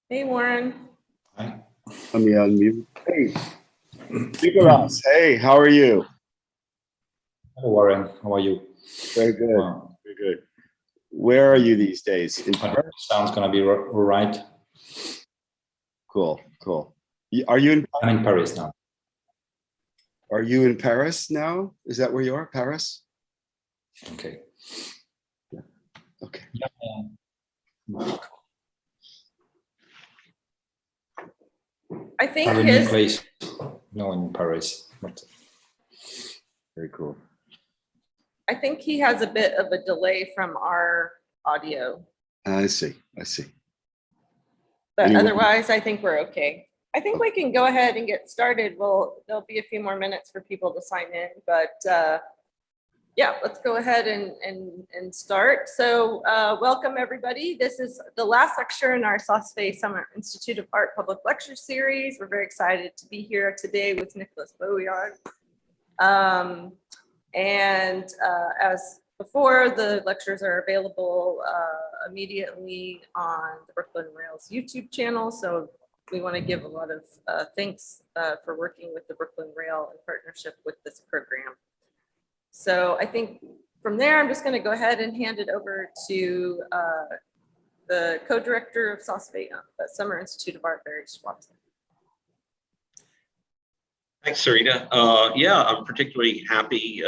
Hey, Warren. Hi. Let me unmute. Hey, Nicolas. Hey, how are you? Hello, Warren. How are you? Very good. Very good. Where are you these days? In Paris? Sounds gonna be right. Cool, cool. Are you in? I'm in Paris now. Are you in Paris now? Is that where you are? Paris? Okay. Yeah. Okay. Yeah. I think I'm in a place, no, in Paris. But... Very cool. I think he has a bit of a delay from our audio. I see. I see. But Anyway. Otherwise, I think we're okay. I think we can go ahead and get started. There'll be a few more minutes for people to sign in, but yeah, let's go ahead and start. So welcome everybody. This is the last lecture in our Saas-Fee Summer Institute of Art Public Lecture Series. We're very excited to be here today with Nicolas Bourriaud. As before, the lectures are available immediately on the Brooklyn Rails YouTube channel. So we want to give a lot of thanks for working with the Brooklyn Rail in partnership with this program. So I think from there, I'm just going to go ahead and hand it over to the co-director of Saas-Fee Summer Institute of Art, Barry Schwabson. Thanks, Sarita. Yeah, I'm particularly happy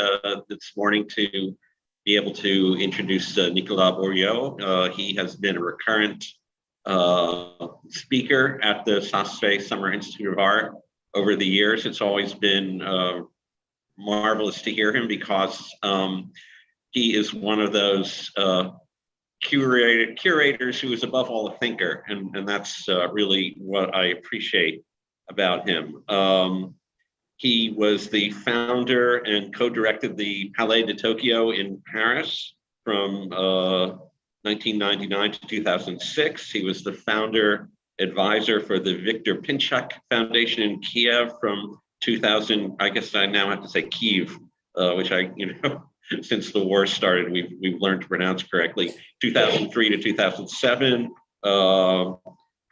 this morning to be able to introduce Nicolas Bourriaud. He has been a recurrent speaker at the Saas-Fee Summer Institute of Art over the years. It's always been marvelous to hear him because he is one of those curators who is above all a thinker, and that's really what I appreciate about him. He was the founder and co-directed the Palais de Tokyo in Paris from 1999 to 2006. He was the founder advisor for the Victor Pinchuk Foundation in Kiev from 2000. I guess I now have to say Kiev, which I, since the war started, we've learned to pronounce correctly. 2003 to 2007.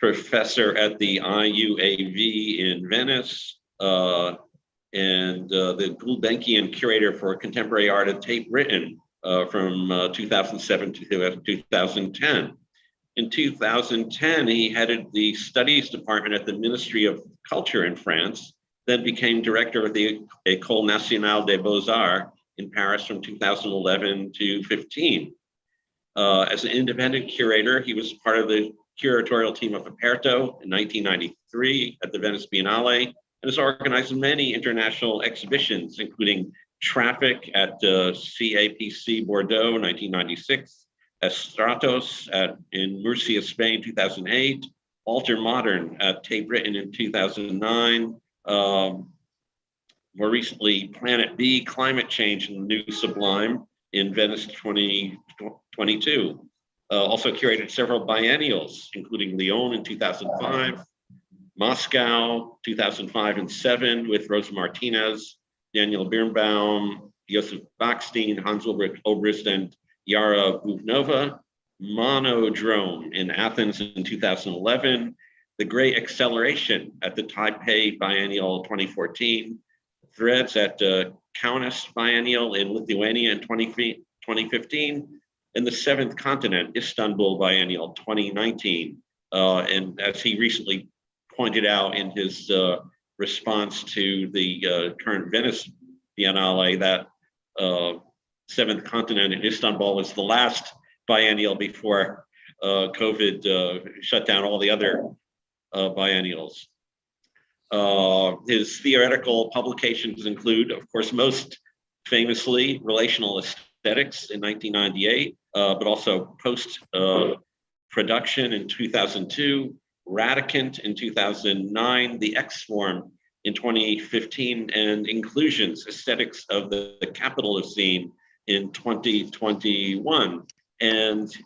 Professor at the IUAV in Venice. And the Gulbenkian curator for contemporary art at Tate Britain from 2007 to 2010. In 2010, he headed the studies department at the Ministry of Culture in France, then became director of the École Nationale des Beaux-Arts in Paris from 2011 to 15. As an independent curator, he was part of the curatorial team of Aperto in 1993 at the Venice Biennale, and has organized many international exhibitions, including Traffic at CAPC Bordeaux 1996, Estratos in Murcia, Spain 2008, Alter Modern at Tate Britain in 2009, more recently Planet B, Climate Change and the New Sublime in Venice 2022. Also curated several biennials, including Lyon in 2005, Moscow, 2005 and 7 with Rosa Martinez, Daniel Birnbaum, Josef Bachstein, Hans Ulrich Obrist, and Yara Buvnova. Monodrome in Athens in 2011. The Great Acceleration at the Taipei Biennial 2014. Threads at Kaunas Biennial in Lithuania in 2015. And the Seventh Continent, Istanbul Biennial 2019. And as he recently pointed out in his response to the current Venice Biennale, that Seventh Continent in Istanbul was the last biennial before COVID shut down all the other biennials. His theoretical publications include, of course, most famously, Relational Aesthetics in 1998, but also Post-Production in 2002, Radicant in 2009, the X-Form in 2015, and Inclusions, Aesthetics of the Capitalocene in 2021. And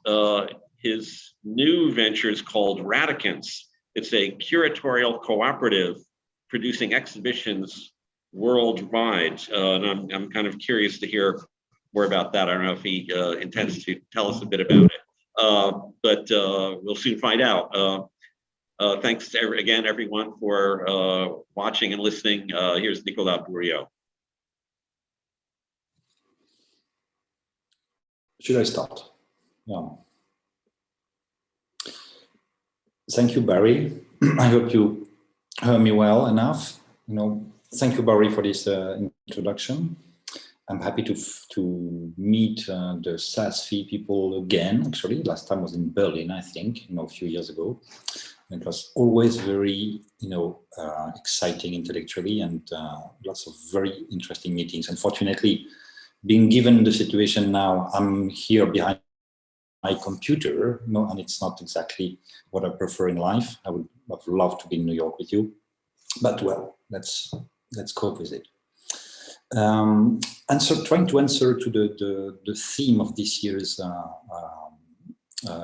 his new venture is called Radicants. It's a curatorial cooperative producing exhibitions worldwide. And I'm kind of curious to hear more about that. I don't know if he intends to tell us a bit about it, but we'll soon find out. Thanks to again, everyone, for watching and listening. Here's Nicolas Bourriaud. Should I start? Yeah. Thank you, Barry. I hope you heard me well enough. Thank you, Barry, for this introduction. I'm happy to meet the Saas-Fee people again. Actually, last time was in Berlin, I think, a few years ago. It was always very, exciting intellectually, and lots of very interesting meetings. Unfortunately, being given the situation now, I'm here behind my computer, and it's not exactly what I prefer in life. I would have loved to be in New York with you, but well, let's cope with it. And so, trying to answer to the theme of this year's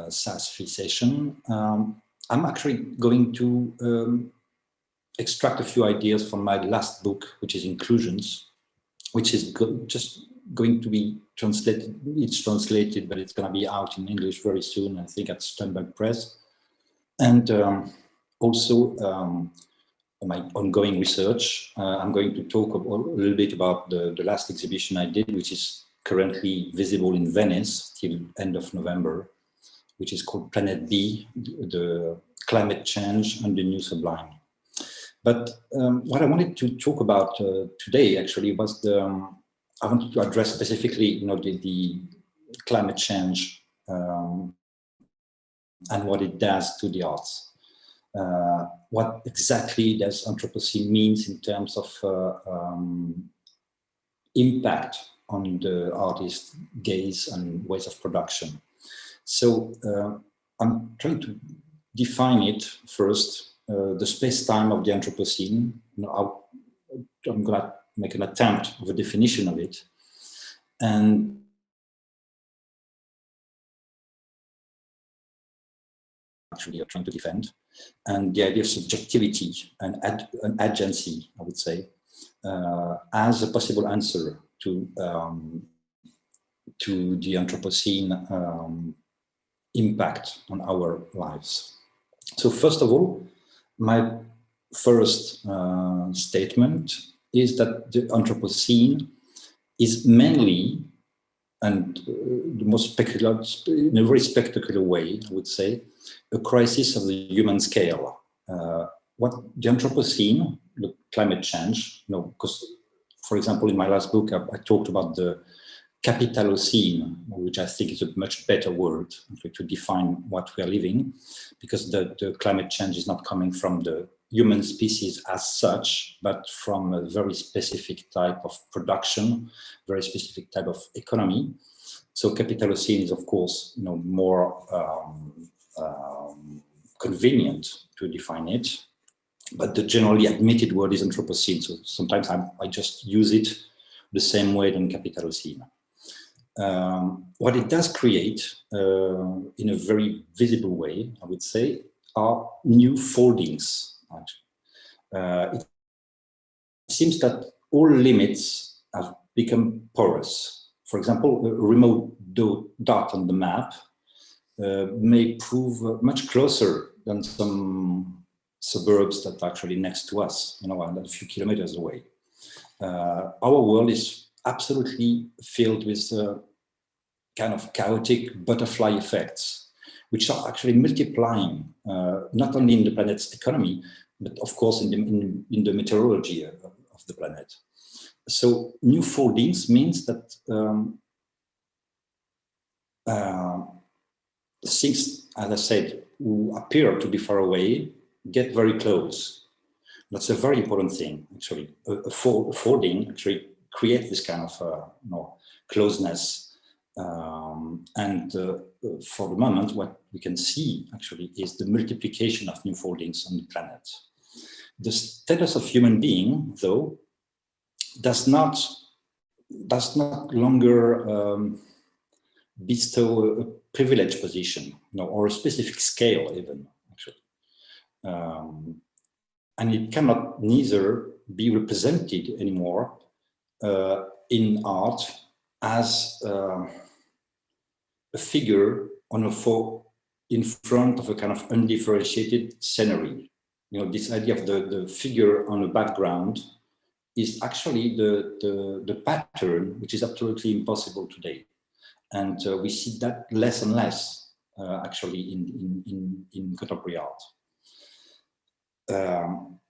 Saas-Fee session, I'm actually going to extract a few ideas from my last book, which is Inclusions, which is just going to be translated. It's translated, but it's going to be out in English very soon, I think, at Sternberg Press. And also my ongoing research. I'm going to talk a little bit about the last exhibition I did, which is currently visible in Venice till end of November, which is called Planet B, the climate change and the new sublime. But what I wanted to talk about today actually was I wanted to address specifically, the climate change and what it does to the arts. What exactly does Anthropocene means in terms of impact on the artist's gaze and ways of production? So I'm trying to define it first, the space-time of the Anthropocene. I'm going to make an attempt of a definition of it. And actually are trying to defend. And the idea of subjectivity and agency, I would say, as a possible answer to the Anthropocene impact on our lives. So first of all, my first statement is that the Anthropocene is mainly, and the most spectacular, in a very spectacular way, I would say, a crisis of the human scale. What the Anthropocene, the climate change, because, for example, in my last book, I talked about the Capitalocene, which I think is a much better word to define what we are living, because the climate change is not coming from the human species as such, but from a very specific type of production, very specific type of economy. So Capitalocene is, of course, more convenient to define it, but the generally admitted word is Anthropocene. So sometimes I just use it the same way than Capitalocene. What it does create in a very visible way, I would say, are new foldings. It seems that all limits have become porous. For example, a remote dot on the map may prove much closer than some suburbs that are actually next to us, and a few kilometers away. Our world is absolutely filled with kind of chaotic butterfly effects, which are actually multiplying not only in the planet's economy, but of course in the meteorology of the planet. So new foldings means that things, as I said, who appear to be far away, get very close. That's a very important thing, actually. A folding actually creates this kind of closeness. And for the moment, what we can see actually is the multiplication of new foldings on the planet. The status of human being, though, does not longer bestow a privileged position, or a specific scale even, actually. And it cannot neither be represented anymore in art as a figure on a in front of a kind of undifferentiated scenery. You know, this idea of the figure on the background is actually the pattern, which is absolutely impossible today. And we see that less and less, actually, in contemporary art.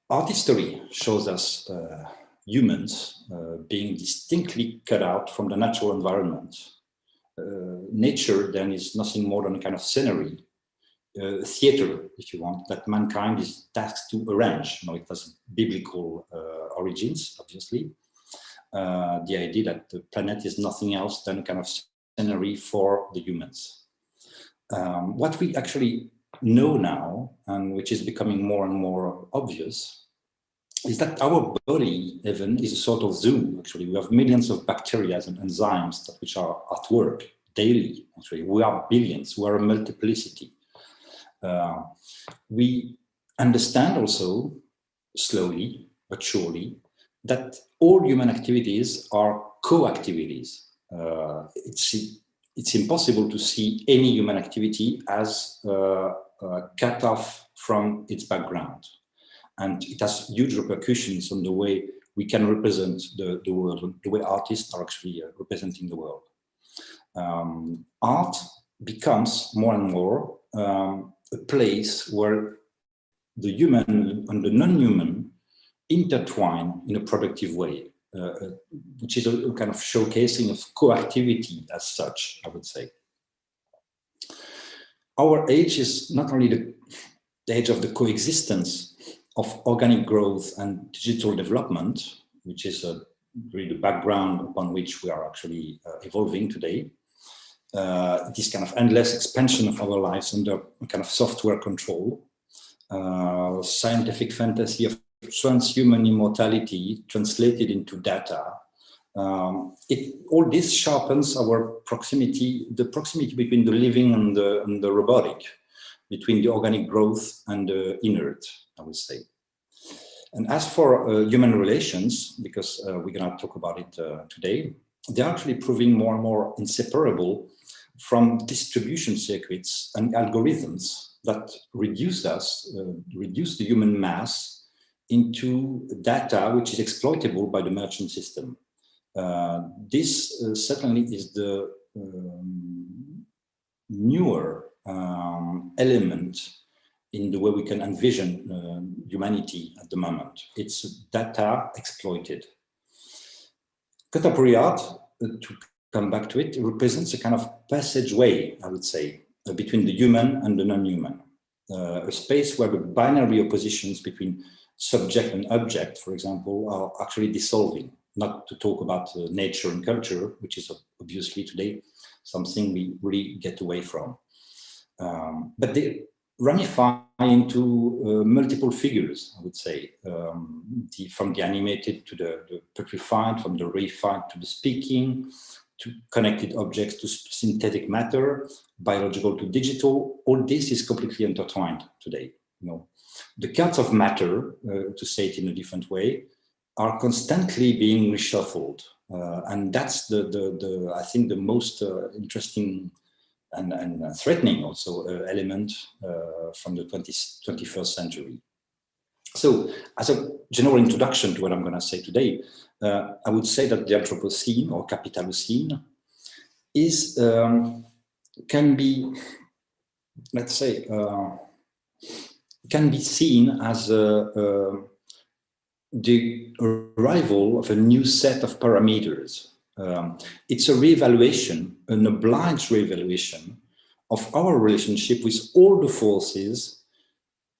Art history shows us humans being distinctly cut out from the natural environment. Nature then is nothing more than a kind of scenery, theater, if you want, that mankind is tasked to arrange. You know, it has biblical origins, obviously. The idea that the planet is nothing else than a kind of scenery for the humans. What we actually know now, and which is becoming more and more obvious, is that our body even is a sort of zoo. Actually, we have millions of bacteria and enzymes that which are at work daily. Actually, we are billions. We are a multiplicity. We understand also, slowly but surely, that all human activities are co-activities. It's impossible to see any human activity as cut off from its background. And it has huge repercussions on the way we can represent the world, the way artists are actually representing the world. Art becomes more and more a place where the human and the non-human intertwine in a productive way, which is a kind of showcasing of coactivity as such, I would say. Our age is not only the age of the coexistence of organic growth and digital development, which is really the background upon which we are actually evolving today. This kind of endless expansion of our lives under kind of software control, scientific fantasy of transhuman immortality translated into data. All this sharpens our proximity, the proximity between the living and the robotic, between the organic growth and the inert, I would say. And as for human relations, because we're going to talk about it today, they're actually proving more and more inseparable from distribution circuits and algorithms that reduce the human mass into data which is exploitable by the merchant system. This certainly is the newer element in the way we can envision humanity at the moment. It's data exploited. Contemporary art, to come back to it, represents a kind of passageway, I would say, between the human and the non-human. A space where the binary oppositions between subject and object, for example, are actually dissolving. Not to talk about nature and culture, which is obviously today something we really get away from. But they ramify into multiple figures, I would say, from the animated to the petrified, from the reified to the speaking, to connected objects to synthetic matter, biological to digital. All this is completely intertwined today. You know, the cuts of matter, to say it in a different way, are constantly being reshuffled, and that's I think the most interesting and threatening also element from the 21st century. So, as a general introduction to what I'm going to say today, I would say that the Anthropocene or Capitalocene is can be, let's say, can be seen as the arrival of a new set of parameters. It's a reevaluation, an obliged reevaluation of our relationship with all the forces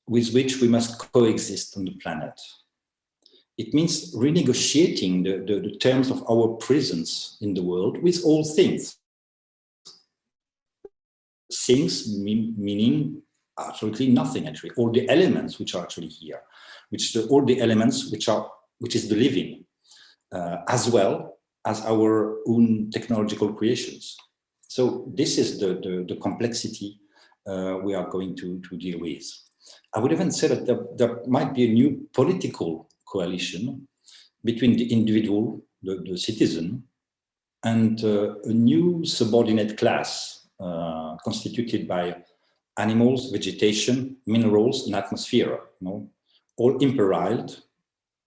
with which we must coexist on the planet. It means renegotiating the terms of our presence in the world with all things. Things meaning absolutely nothing, actually. All the elements which are actually here, all the elements which is the living, as well as our own technological creations. So this is the complexity we are going to deal with. I would even say that there might be a new political coalition between the individual, the citizen, and a new subordinate class constituted by animals, vegetation, minerals, and atmosphere, all imperiled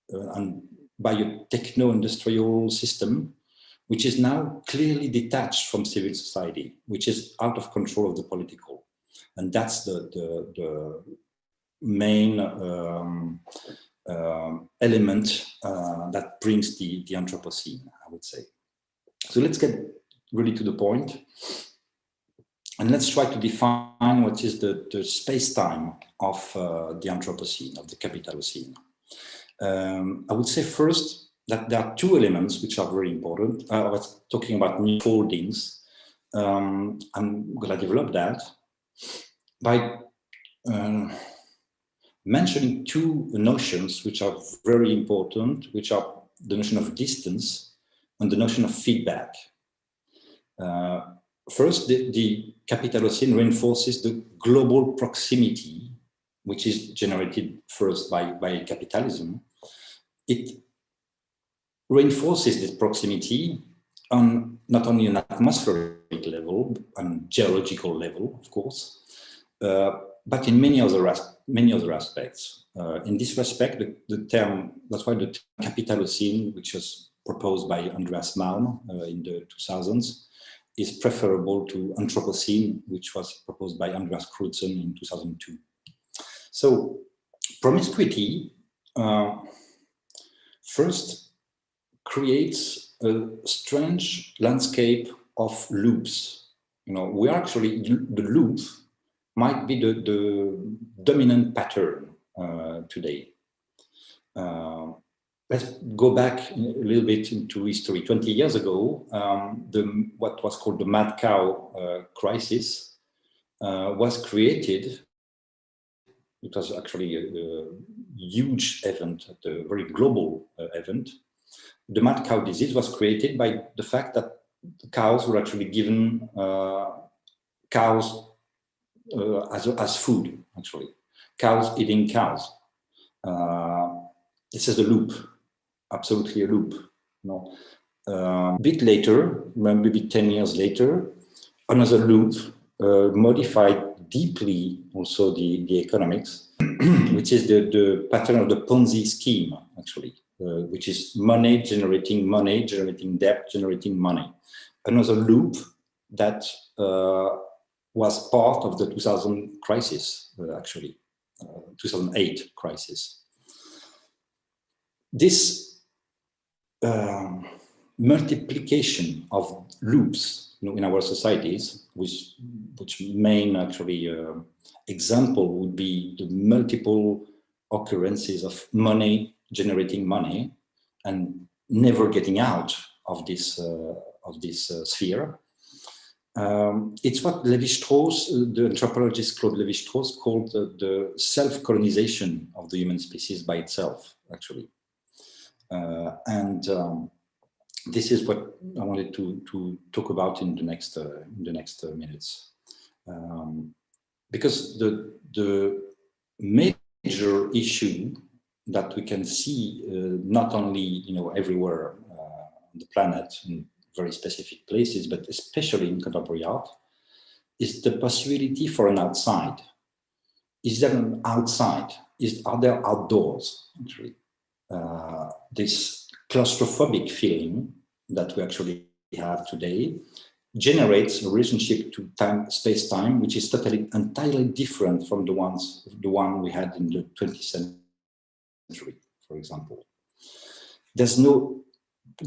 and by a techno-industrial system, which is now clearly detached from civil society, which is out of control of the political. And that's the main element that brings the Anthropocene, I would say. So let's get really to the point. And let's try to define what is the space-time of the Anthropocene, of the Capitalocene. I would say first that there are two elements which are very important. I was talking about new foldings. I'm going to develop that by mentioning two notions which are very important, which are the notion of distance and the notion of feedback. First, the Capitalocene reinforces the global proximity, which is generated first by capitalism. It reinforces this proximity on not only an atmospheric level and geological level, of course, but in many other aspects. In this respect, the term, that's why the term Capitalocene, which was proposed by Andreas Malm in the 2000s, is preferable to Anthropocene, which was proposed by Andreas Crutzen in 2002. So promiscuity first creates a strange landscape of loops. We are actually, the loop might be the dominant pattern today. Let's go back a little bit into history. 20 years ago, what was called the mad cow crisis was created. It was actually a huge event, a very global event. The mad cow disease was created by the fact that the cows were actually given cows as food, actually. Cows eating cows. This is a loop, absolutely a loop. A bit later, maybe 10 years later, another loop modified deeply also the economics, which is the pattern of the Ponzi scheme, actually, which is money, generating debt, generating money. Another loop that was part of the 2000 crisis, actually, 2008 crisis. This multiplication of loops in our societies, which main actually example would be the multiple occurrences of money generating money and never getting out of this sphere. It's what Lévi-Strauss, the anthropologist Claude Lévi-Strauss, called the self-colonization of the human species by itself, actually. This is what I wanted to talk about in the next minutes, because the major issue that we can see not only everywhere on the planet in very specific places, but especially in contemporary art, is the possibility for an outside. Is there an outside? Are there outdoors? Actually, this claustrophobic feeling that we actually have today generates a relationship to time, space-time, which is entirely different from the one we had in the 20th century, for example. There's no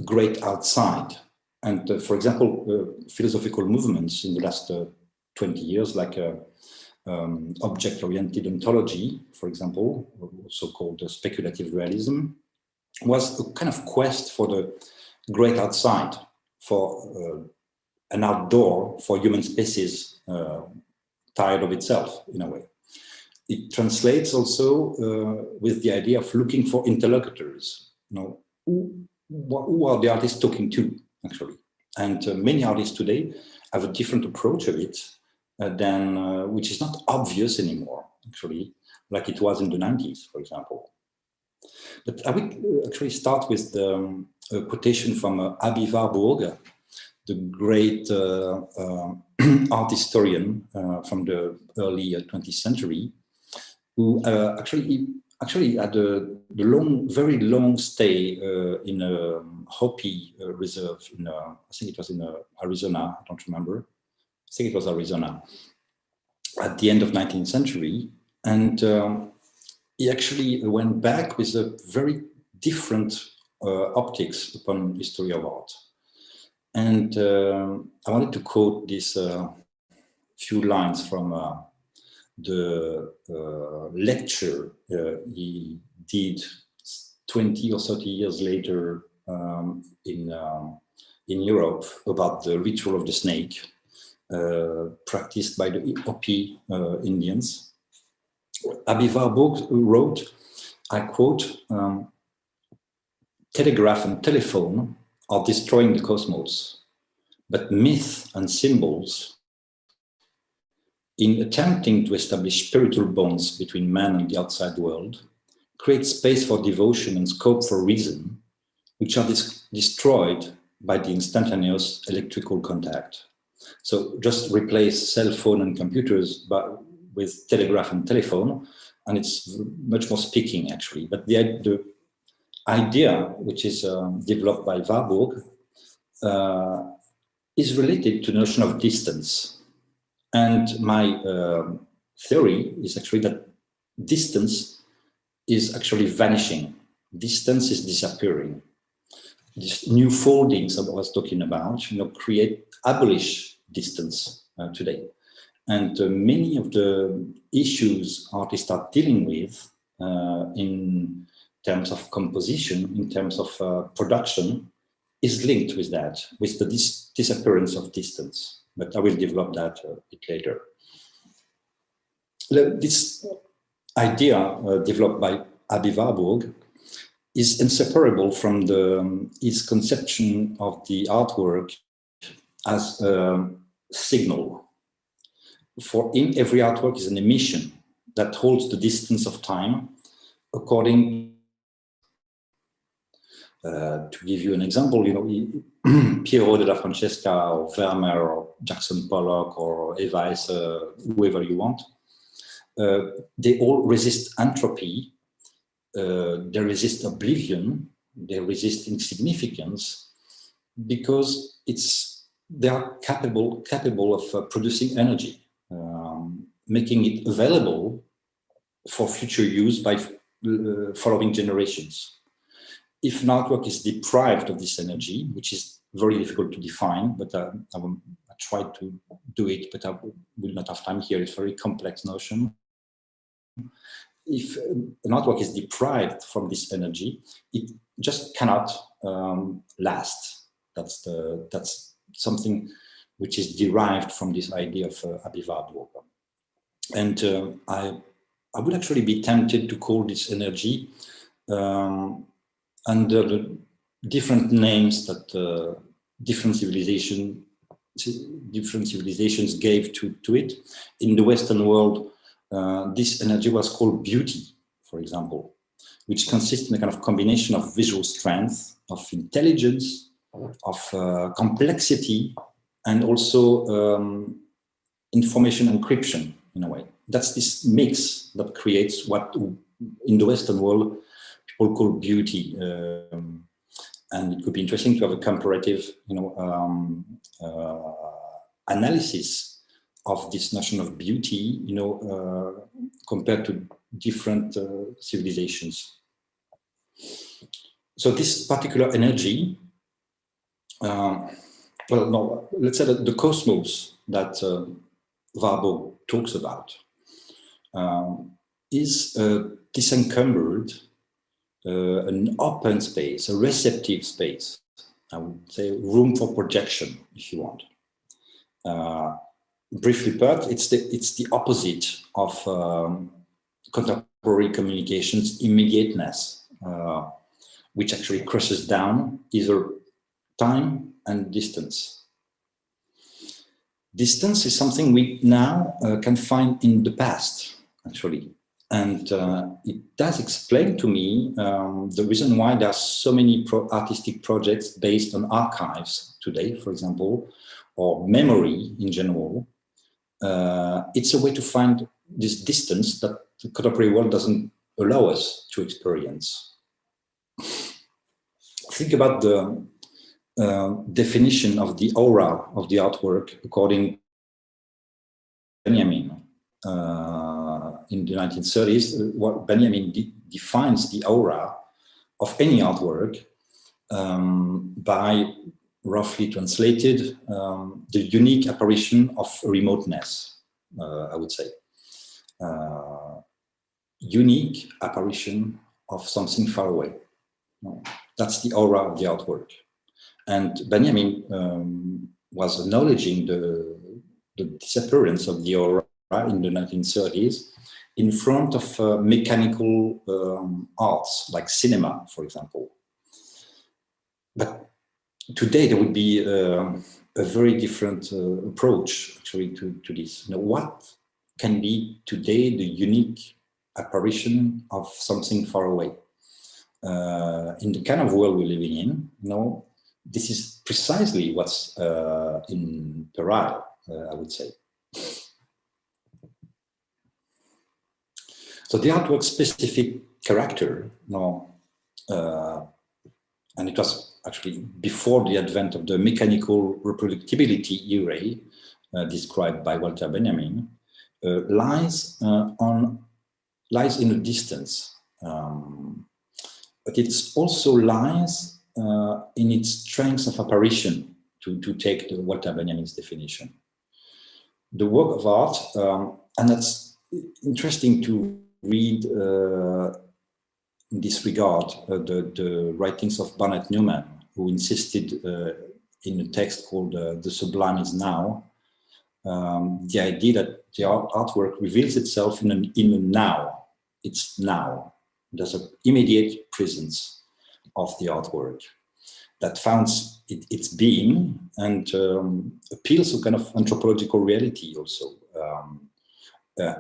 great outside. And for example, philosophical movements in the last 20 years, like object-oriented ontology, for example, also called speculative realism, was a kind of quest for the great outside, for an outdoor for human species tired of itself, in a way. It translates also with the idea of looking for interlocutors. Who are the artists talking to, actually? And many artists today have a different approach of it than which is not obvious anymore, actually, like it was in the 90s, for example. But I would actually start with a quotation from Abivar Burg, the great art historian from the early 20th century, who actually had a very long stay in a Hopi reserve in, I think it was in Arizona, I don't remember. I think it was Arizona, at the end of 19th century. And he actually went back with a very different optics upon history of art. And I wanted to quote these few lines from the lecture he did 20 or 30 years later in Europe about the ritual of the snake practiced by the Hopi Indians. Aby Warburg wrote, I quote, "Telegraph and telephone are destroying the cosmos, but myth and symbols, in attempting to establish spiritual bonds between man and the outside world, create space for devotion and scope for reason, which are destroyed by the instantaneous electrical contact." So just replace cell phone and computers with telegraph and telephone, and it's much more speaking actually. But the idea, which is developed by Warburg, is related to the notion of distance. And my theory is actually that distance is actually vanishing. Distance is disappearing. These new foldings I was talking about, abolish distance today. And many of the issues artists are dealing with in terms of composition, in terms of production, is linked with that, with the disappearance of distance. But I will develop that a bit later. This idea developed by Aby Warburg is inseparable from his conception of the artwork as a signal. For him, every artwork is an emission that holds the distance of time according to give you an example, Piero della Francesca or Vermeer or Jackson Pollock or Evaes, whoever you want, they all resist entropy, they resist oblivion, they resist insignificance, because they are capable of producing energy, making it available for future use by following generations. If an artwork is deprived of this energy, which is very difficult to define, but I tried to do it, but I will not have time here. It's a very complex notion. If an artwork is deprived from this energy, it just cannot last. That's something which is derived from this idea of Aby Warburg. And I would actually be tempted to call this energy under the different names that different civilizations gave to it. In the Western world, this energy was called beauty, for example, which consists in a kind of combination of visual strength, of intelligence, of complexity, and also information encryption, in a way. That's this mix that creates what in the Western world people call beauty. And it could be interesting to have a comparative, analysis of this notion of beauty, compared to different civilizations. So this particular energy, let's say that the cosmos that Warburg talks about is disencumbered, an open space, a receptive space. I would say room for projection, if you want. Briefly put, it's the opposite of contemporary communications immediateness, which actually crosses down either time and distance. Distance is something we now can find in the past, actually. And it does explain to me the reason why there are so many artistic projects based on archives today, for example, or memory in general, it's a way to find this distance that the contemporary world doesn't allow us to experience. Think about the definition of the aura of the artwork according to Benjamin. In the 1930s, what Benjamin defines the aura of any artwork by, roughly translated, the unique apparition of remoteness, I would say. Unique apparition of something far away. That's the aura of the artwork. And Benjamin was acknowledging the disappearance of the aura in the 1930s in front of mechanical arts like cinema, for example. But today there would be a very different approach actually to this. You know, what can be today the unique apparition of something far away? In the kind of world we're living in, you know, this is precisely what's in peril, I would say. So the artwork's specific character, you know, and it was actually before the advent of the mechanical reproducibility era described by Walter Benjamin, lies in a distance, but it also lies in its strength of apparition, to take the Walter Benjamin's definition. The work of art, and that's interesting to read in this regard, the writings of Barnett Newman, who insisted in a text called The Sublime is Now, the idea that the artwork reveals itself in a now. It's now. There's an immediate presence of the artwork that finds its being and appeals to kind of anthropological reality also.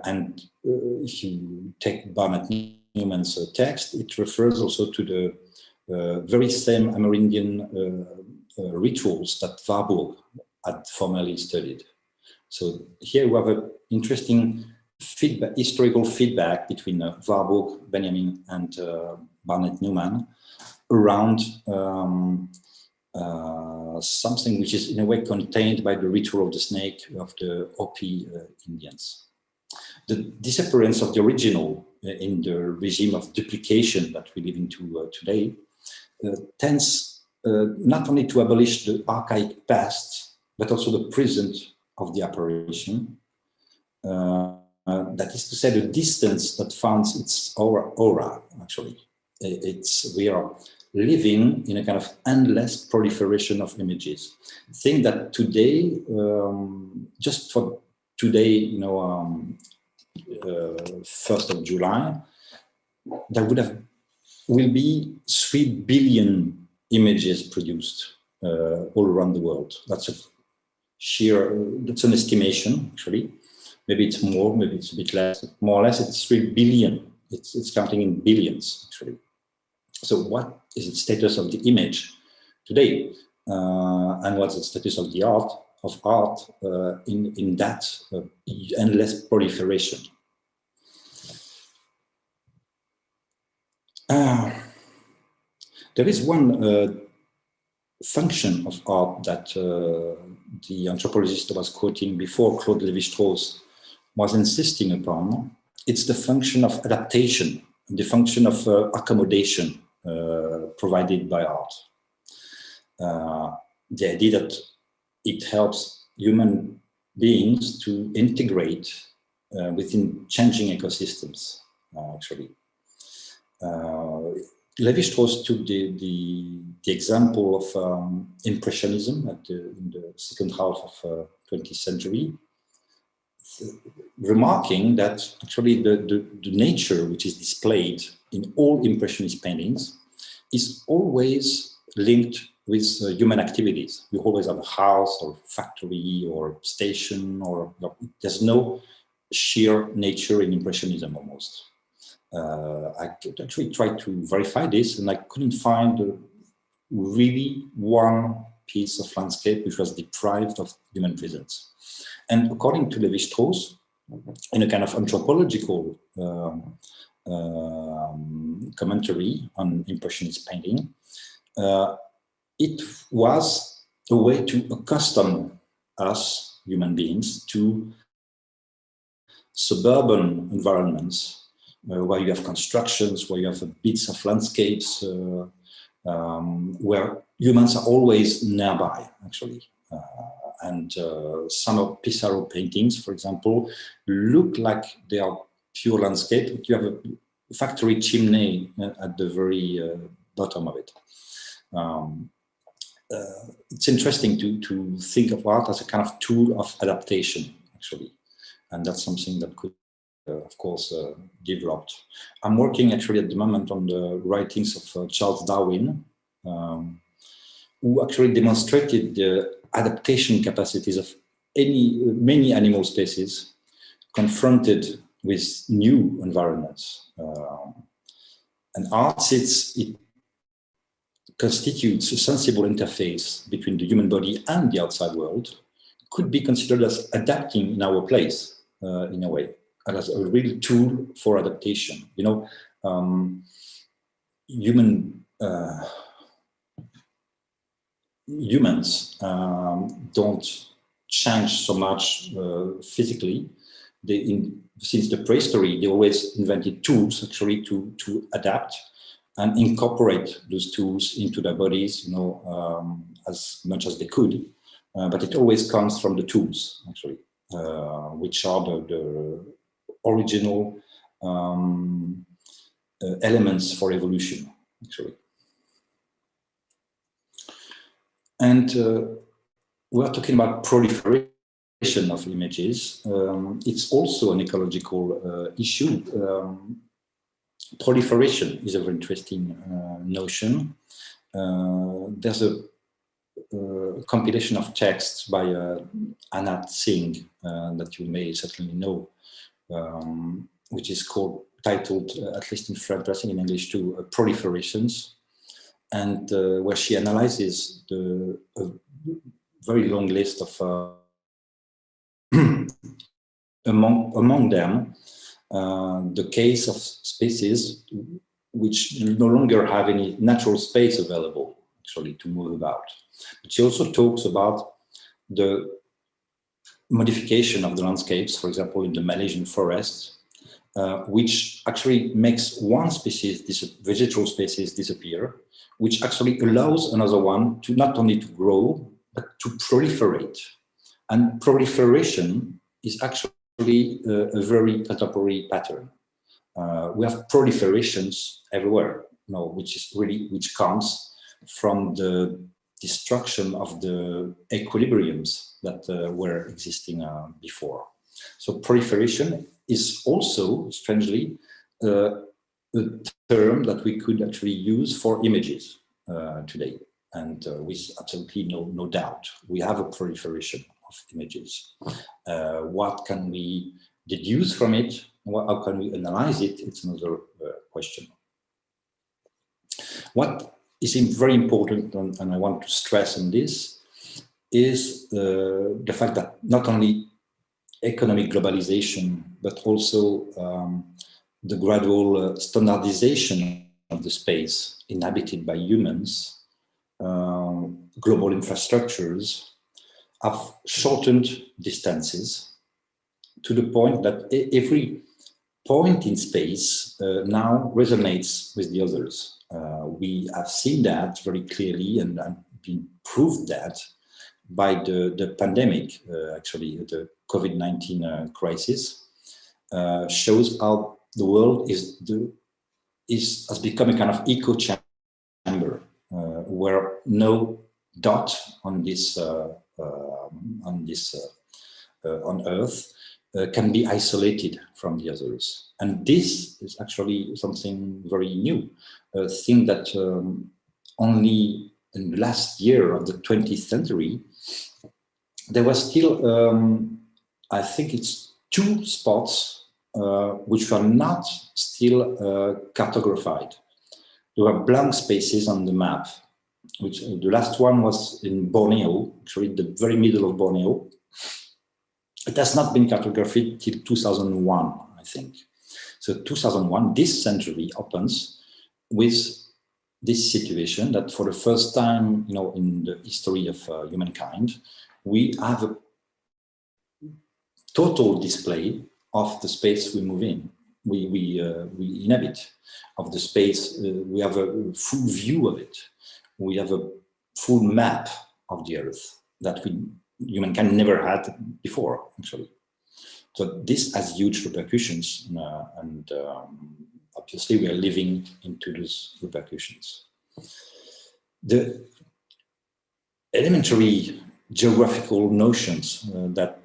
And if you take Barnett Newman's text, it refers also to the very same Amerindian rituals that Warburg had formerly studied. So here we have an interesting feedback, historical feedback between Warburg, Benjamin, and Barnett Newman around something which is in a way contained by the ritual of the snake of the Hopi Indians. The disappearance of the original in the regime of duplication that we live into today tends not only to abolish the archaic past, but also the present of the apparition. That is to say, the distance that founds its aura, actually. We are living in a kind of endless proliferation of images. I think that today, just for today, you know, 1st of July, there will be 3 billion images produced all around the world. That's an estimation, actually. Maybe it's more, maybe it's a bit less. More or less, it's 3 billion. It's counting in billions, actually. So what is the status of the image today? And what's the status of the art, in that endless proliferation? There is one function of art that the anthropologist was quoting before, Claude Lévi-Strauss, was insisting upon. It's the function of adaptation, the function of accommodation provided by art. The idea that it helps human beings to integrate within changing ecosystems, actually. Lévi-Strauss took the example of Impressionism in the second half of 20th century, remarking that actually the nature which is displayed in all Impressionist paintings is always linked with human activities. You always have a house or factory or station, or there's no sheer nature in Impressionism almost. I actually tried to verify this, and I couldn't find really one piece of landscape which was deprived of human presence. And according to Lévi-Strauss, in a kind of anthropological commentary on Impressionist painting, it was a way to accustom us, human beings, to suburban environments where you have constructions, where you have bits of landscapes, where humans are always nearby, actually. And some of Pissarro paintings, for example, look like they are pure landscape, but you have a factory chimney at the very bottom of it. It's interesting to think of art as a kind of tool of adaptation, actually. And that's something that could, of course, developed. I'm working actually at the moment on the writings of Charles Darwin, who actually demonstrated the adaptation capacities of many animal species confronted with new environments. And art, it constitutes a sensible interface between the human body and the outside world, could be considered as adapting in our place, in a way, and as a real tool for adaptation. You know, humans don't change so much physically. Since the prehistory, they always invented tools actually to adapt and incorporate those tools into their bodies, you know, as much as they could. But it always comes from the tools, actually, which are the original elements for evolution, actually. And we're talking about proliferation of images. It's also an ecological issue. Proliferation is a very interesting notion. There's a compilation of texts by Anat Singh that you may certainly know, which is titled, at least in French, I think in English too, Proliferations, and where she analyzes a very long list of among them the case of species which no longer have any natural space available actually to move about. But she also talks about the modification of the landscapes, for example, in the Malaysian forests, which actually makes one species, vegetal species, disappear, which actually allows another one to not only to grow, but to proliferate. And proliferation is actually a very contemporary pattern. We have proliferations everywhere, you know, which comes from the destruction of the equilibriums that were existing before. So proliferation is also, strangely, a term that we could actually use for images today. And with absolutely no doubt, we have a proliferation of images. What can we deduce from it? How can we analyze it? It's another question. What is very important, and I want to stress on this, is the fact that not only economic globalization, but also the gradual standardization of the space inhabited by humans, global infrastructures, have shortened distances to the point that every point in space now resonates with the others. We have seen that very clearly and been proved that by the pandemic, actually, the COVID-19 crisis, shows how the world has become a kind of echo chamber where no dot on Earth can be isolated from the others. And this is actually something very new, a thing that only in the last year of the 20th century, there was still, I think it's 2 spots which were not still cartographed. There were blank spaces on the map which the last one was in Borneo, actually the very middle of Borneo. It has not been cartographed till 2001, I think. So 2001, this century opens with this situation that for the first time, in the history of humankind, we have a total display of the space we move in, we inhabit, of the space. We have a full view of it. We have a full map of the Earth that humankind never had before, actually. So this has huge repercussions, and obviously we are living into those repercussions. The elementary geographical notions that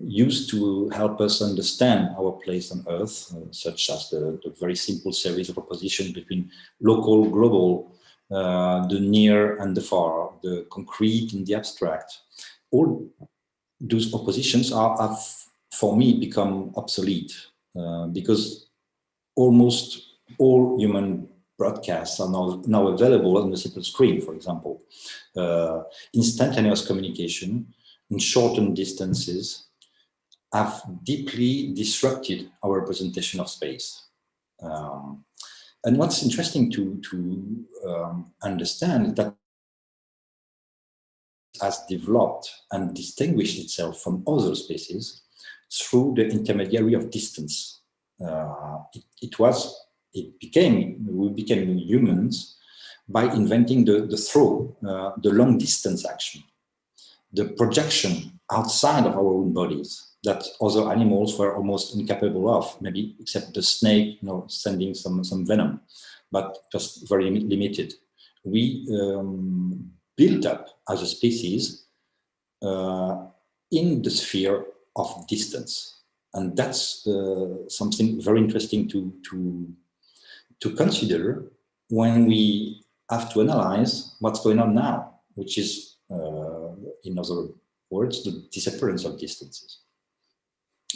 used to help us understand our place on Earth, such as the very simple series of oppositions between local, global, the near and the far, the concrete and the abstract, all those oppositions have, for me, become obsolete because almost all human broadcasts are now available on a simple screen, for example. Instantaneous communication in shortened distances have deeply disrupted our representation of space. And what's interesting to understand is that it has developed and distinguished itself from other species through the intermediary of distance. We became humans by inventing the throw, the long distance action, the projection outside of our own bodies that other animals were almost incapable of, maybe except the snake, sending some venom, but just very limited. We built up as a species in the sphere of distance. And that's something very interesting to consider when we have to analyze what's going on now, which is, in other words, the disappearance of distances.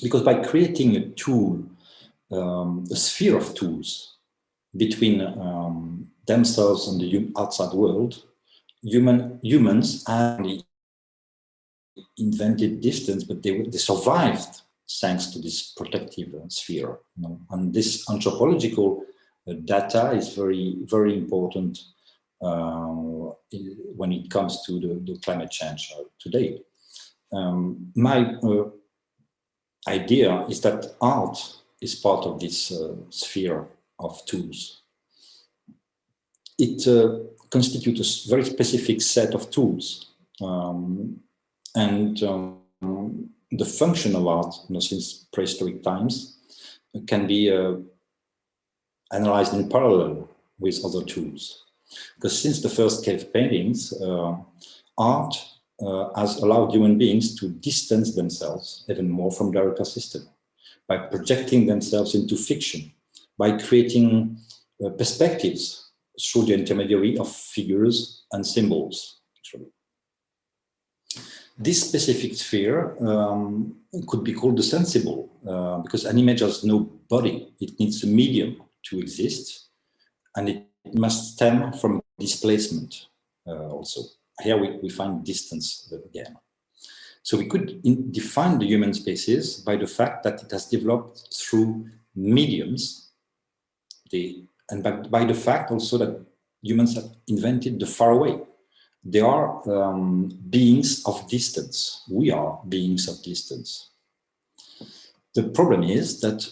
Because by creating a tool, a sphere of tools between themselves and the outside world, humans only invented distance, but they survived thanks to this protective sphere. And this anthropological data is very, very important when it comes to the climate change today. My idea is that art is part of this sphere of tools. It constitutes a very specific set of tools. The function of art, since prehistoric times, can be analyzed in parallel with other tools. Because since the first cave paintings, art has allowed human beings to distance themselves even more from their ecosystem by projecting themselves into fiction, by creating perspectives through the intermediary of figures and symbols, actually. This specific sphere could be called the sensible, because an image has no body. It needs a medium to exist, and it must stem from displacement also. Here we find distance again. So we could define the human species by the fact that it has developed through mediums, and by the fact also that humans have invented the far away. They are beings of distance. We are beings of distance. The problem is that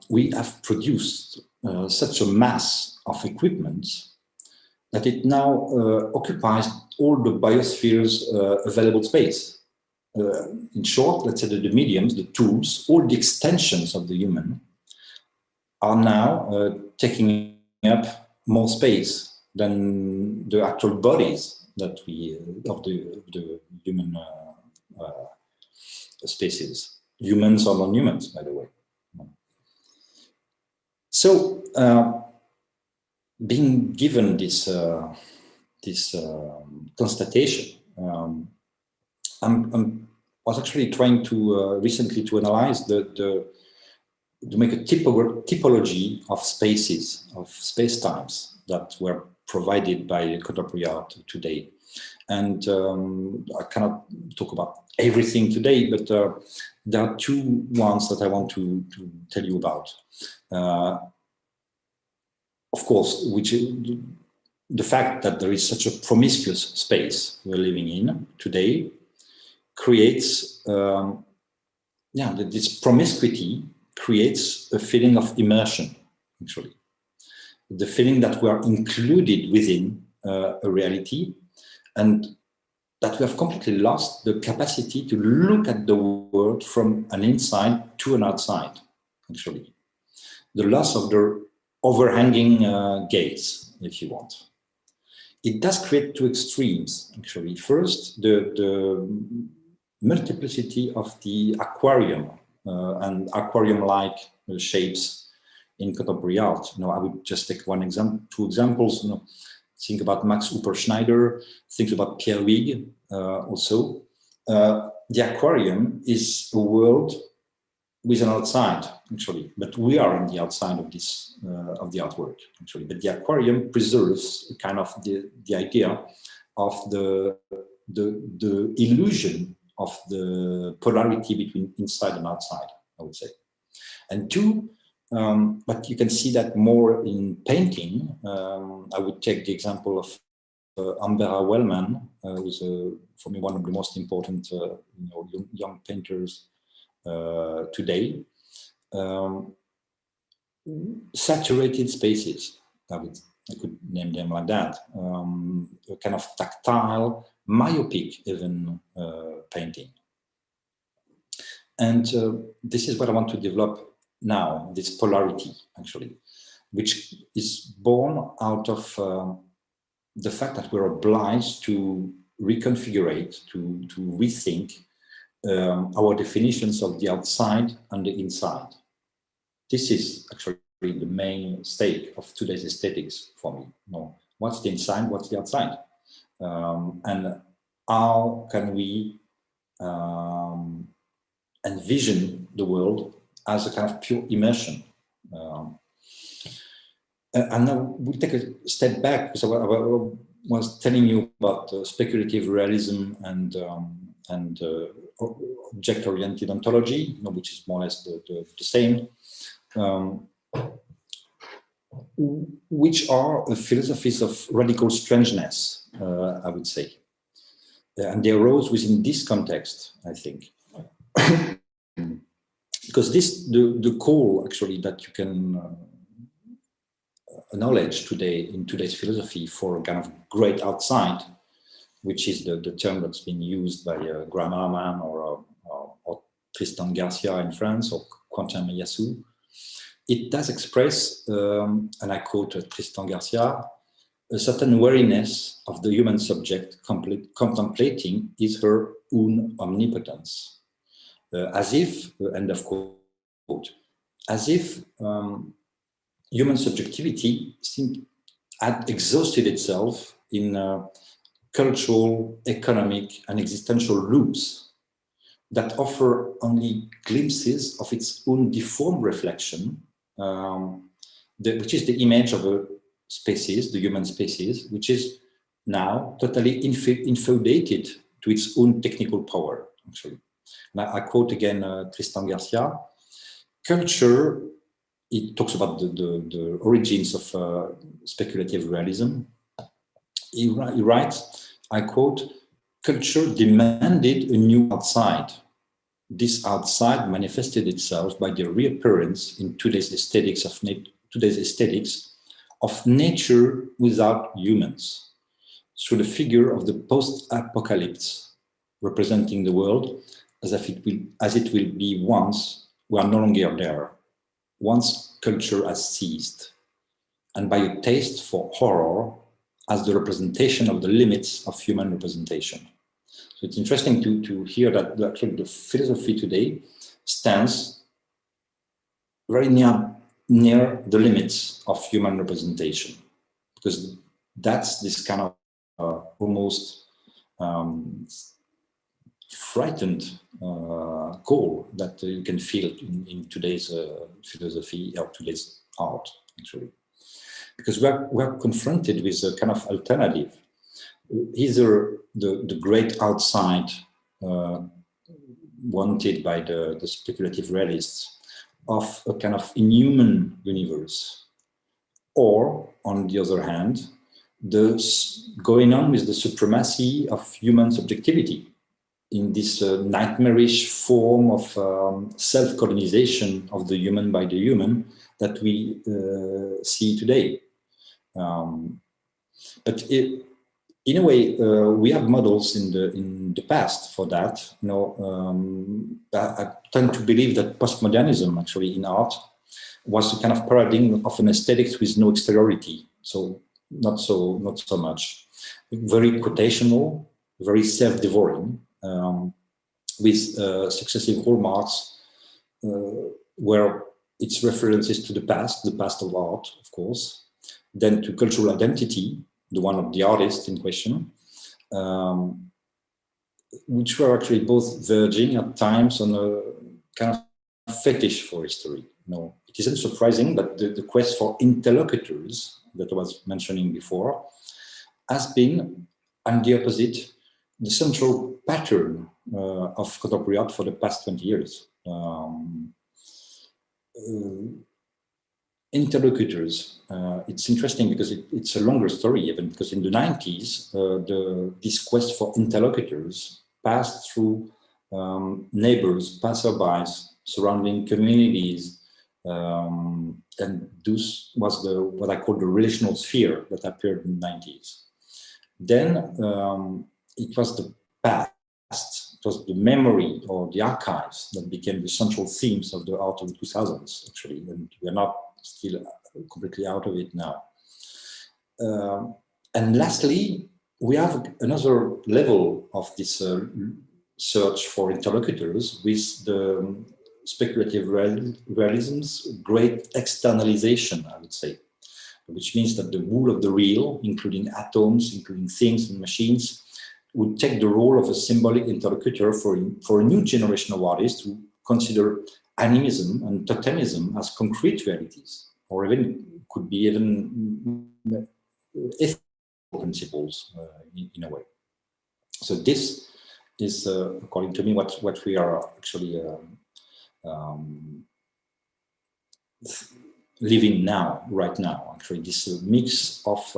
we have produced such a mass of equipment that it now occupies all the biosphere's available space. In short, let's say that the mediums, the tools, all the extensions of the human are now taking up more space than the actual bodies that of the human species, humans or non-humans, by the way. So, being given this constatation, I was actually trying to recently to analyze to make a typology of spaces, of space-times that were provided by contemporary art today. And I cannot talk about everything today, but there are two ones that I want to tell you about. Of course, which is the fact that there is such a promiscuous space we're living in today creates, this promiscuity creates a feeling of immersion, actually. The feeling that we are included within a reality, and that we have completely lost the capacity to look at the world from an inside to an outside, actually. The loss of the overhanging gaze, if you want. It does create two extremes, actually. First, the multiplicity of the aquarium and aquarium-like shapes in contemporary art. I would just take two examples. Think about Max Upperschneider, think about Pierre Huyghe also. The aquarium is a world with an outside, actually, but we are on the outside of this of the artwork, actually. But the aquarium preserves kind of the idea of the illusion of the polarity between inside and outside, I would say. And two, but you can see that more in painting. I would take the example of Ambera Wellman, who's for me one of the most important young painters today. Saturated spaces, I could name them like that. A kind of tactile, myopic even painting. And this is what I want to develop now, this polarity, actually, which is born out of the fact that we're obliged to reconfigure, to rethink our definitions of the outside and the inside. This is actually the main stake of today's aesthetics for me. What's the inside, what's the outside? And how can we envision the world as a kind of pure immersion? And now we'll take a step back, because I was telling you about speculative realism and object-oriented ontology, which is more or less the same, which are philosophies of radical strangeness, I would say. And they arose within this context, I think. Because the call, actually, that you can acknowledge today in today's philosophy for a kind of great outside, which is the term that's been used by Graham Harman or Tristan Garcia in France, or Quentin Meillassoux. It does express, and I quote Tristan Garcia, a certain wariness of the human subject contemplating his her own omnipotence. As if, end of quote, as if human subjectivity had exhausted itself in cultural, economic, and existential loops that offer only glimpses of its own deformed reflection, which is the image of a species, the human species, which is now totally infeudated to its own technical power, actually. And I quote again Tristan Garcia, culture, it talks about the origins of speculative realism. He writes, I quote, culture demanded a new outside. This outside manifested itself by the reappearance in today's aesthetics of nature without humans, through the figure of the post-apocalypse, representing the world as it will be once we are no longer there, once culture has ceased, and by a taste for horror as the representation of the limits of human representation. So it's interesting to hear that actually the philosophy today stands very near the limits of human representation, because that's this kind of almost frightened call that you can feel in today's philosophy or today's art, actually. because we are confronted with a kind of alternative. Either the great outside wanted by the speculative realists of a kind of inhuman universe, or on the other hand, going on with the supremacy of human subjectivity in this nightmarish form of self-colonization of the human by the human that we see today. But in a way, we have models in the past for that. You know, I tend to believe that postmodernism, actually, in art, was a kind of paradigm of an aesthetics with no exteriority. So not so much. Very quotational, very self-devouring, with successive hallmarks, where its references to the past of art, of course, then to cultural identity, the one of the artist in question, which were actually both verging at times on a kind of fetish for history. No, it isn't surprising, but the quest for interlocutors that I was mentioning before has been, on the opposite, the central pattern of contemporary art for the past 20 years. Interlocutors. It's interesting because it's a longer story, even because in the 90s, this quest for interlocutors passed through neighbors, passerbys, surrounding communities, and this was what I call the relational sphere that appeared in the 90s. Then it was the past, it was the memory or the archives that became the central themes of the art of the 2000s, actually, and we're not still completely out of it now. And lastly, we have another level of this search for interlocutors with the speculative realism's great externalization, I would say, which means that the rule of the real, including atoms, including things and machines, would take the role of a symbolic interlocutor for a new generation of artists who consider animism and totemism as concrete realities, or even could be even ethical principles in a way. So this is, according to me, what we are actually living now, right now, actually, this mix of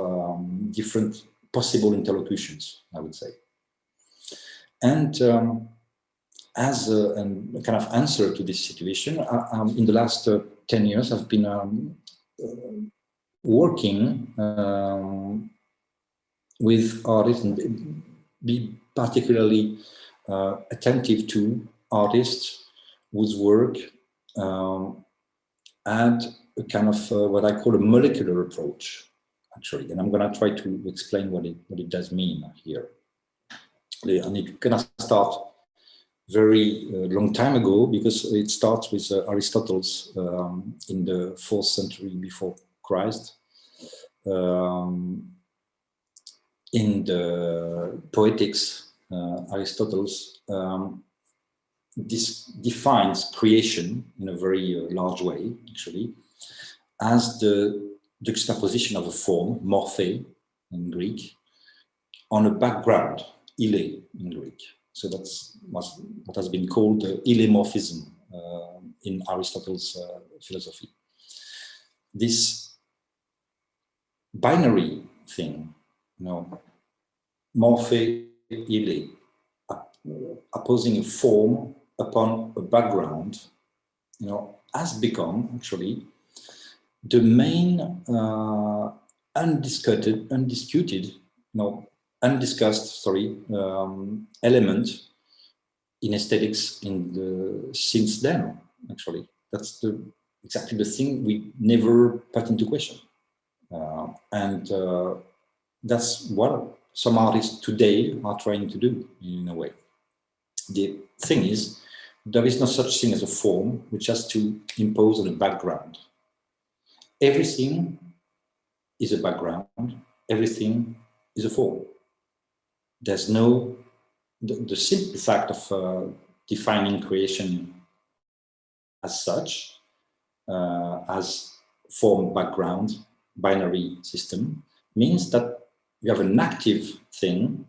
different possible interlocutions, I would say. And as a kind of answer to this situation, in the last 10 years, I've been working with artists and be particularly attentive to artists whose work had a kind of what I call a molecular approach, actually, and I'm going to try to explain what it does mean here. And it kind of start very long time ago, because it starts with Aristotle's in the 4th century before Christ. In the Poetics, Aristotle's this defines creation in a very large way, actually, as the juxtaposition of a form, morphe in Greek, on a background, ile in Greek. So that's what has been called ilemorphism in Aristotle's philosophy. This binary thing, you know, morphe, ile, opposing a form upon a background, you know, has become actually the main undisputed, you know, undiscussed, element in aesthetics since then. Actually, that's exactly the thing we never put into question, and that's what some artists today are trying to do in a way. The thing is, there is no such thing as a form which has to impose on a background. Everything is a background, everything is a form. There's no, the simple fact of defining creation as such, as form background, binary system means that you have an active thing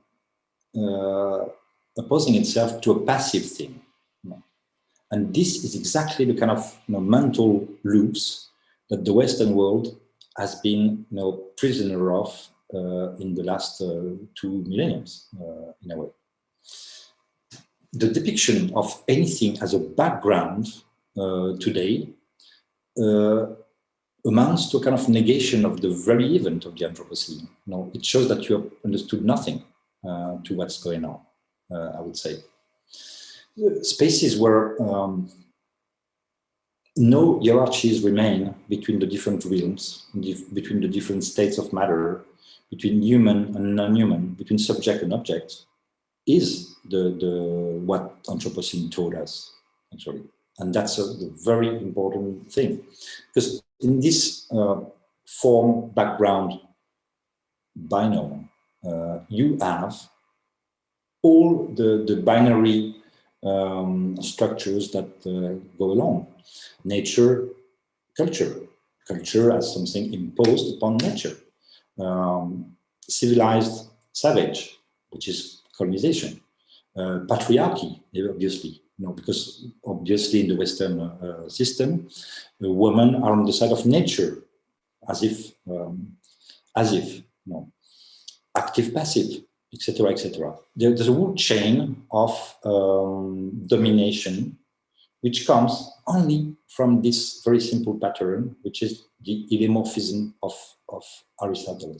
opposing itself to a passive thing. And this is exactly the kind of mental loops that the Western world has been prisoner of in the last 2 millennia, in a way. The depiction of anything as a background today amounts to a kind of negation of the very event of the Anthropocene. It shows that you have understood nothing to what's going on, I would say. Spaces where no hierarchies remain between the different realms, between the different states of matter, between human and non-human, between subject and object, is what Anthropocene taught us, actually. And that's a very important thing. Because in this form background binomial, you have all the binary structures that go along. Nature, culture. Culture as something imposed upon nature. Civilized, savage, which is colonization. Patriarchy, obviously. Because obviously in the Western system, women are on the side of nature, as if, active, passive, etc., etc. There's a whole chain of domination, which comes only from this very simple pattern, which is the illemorphism of Aristotle.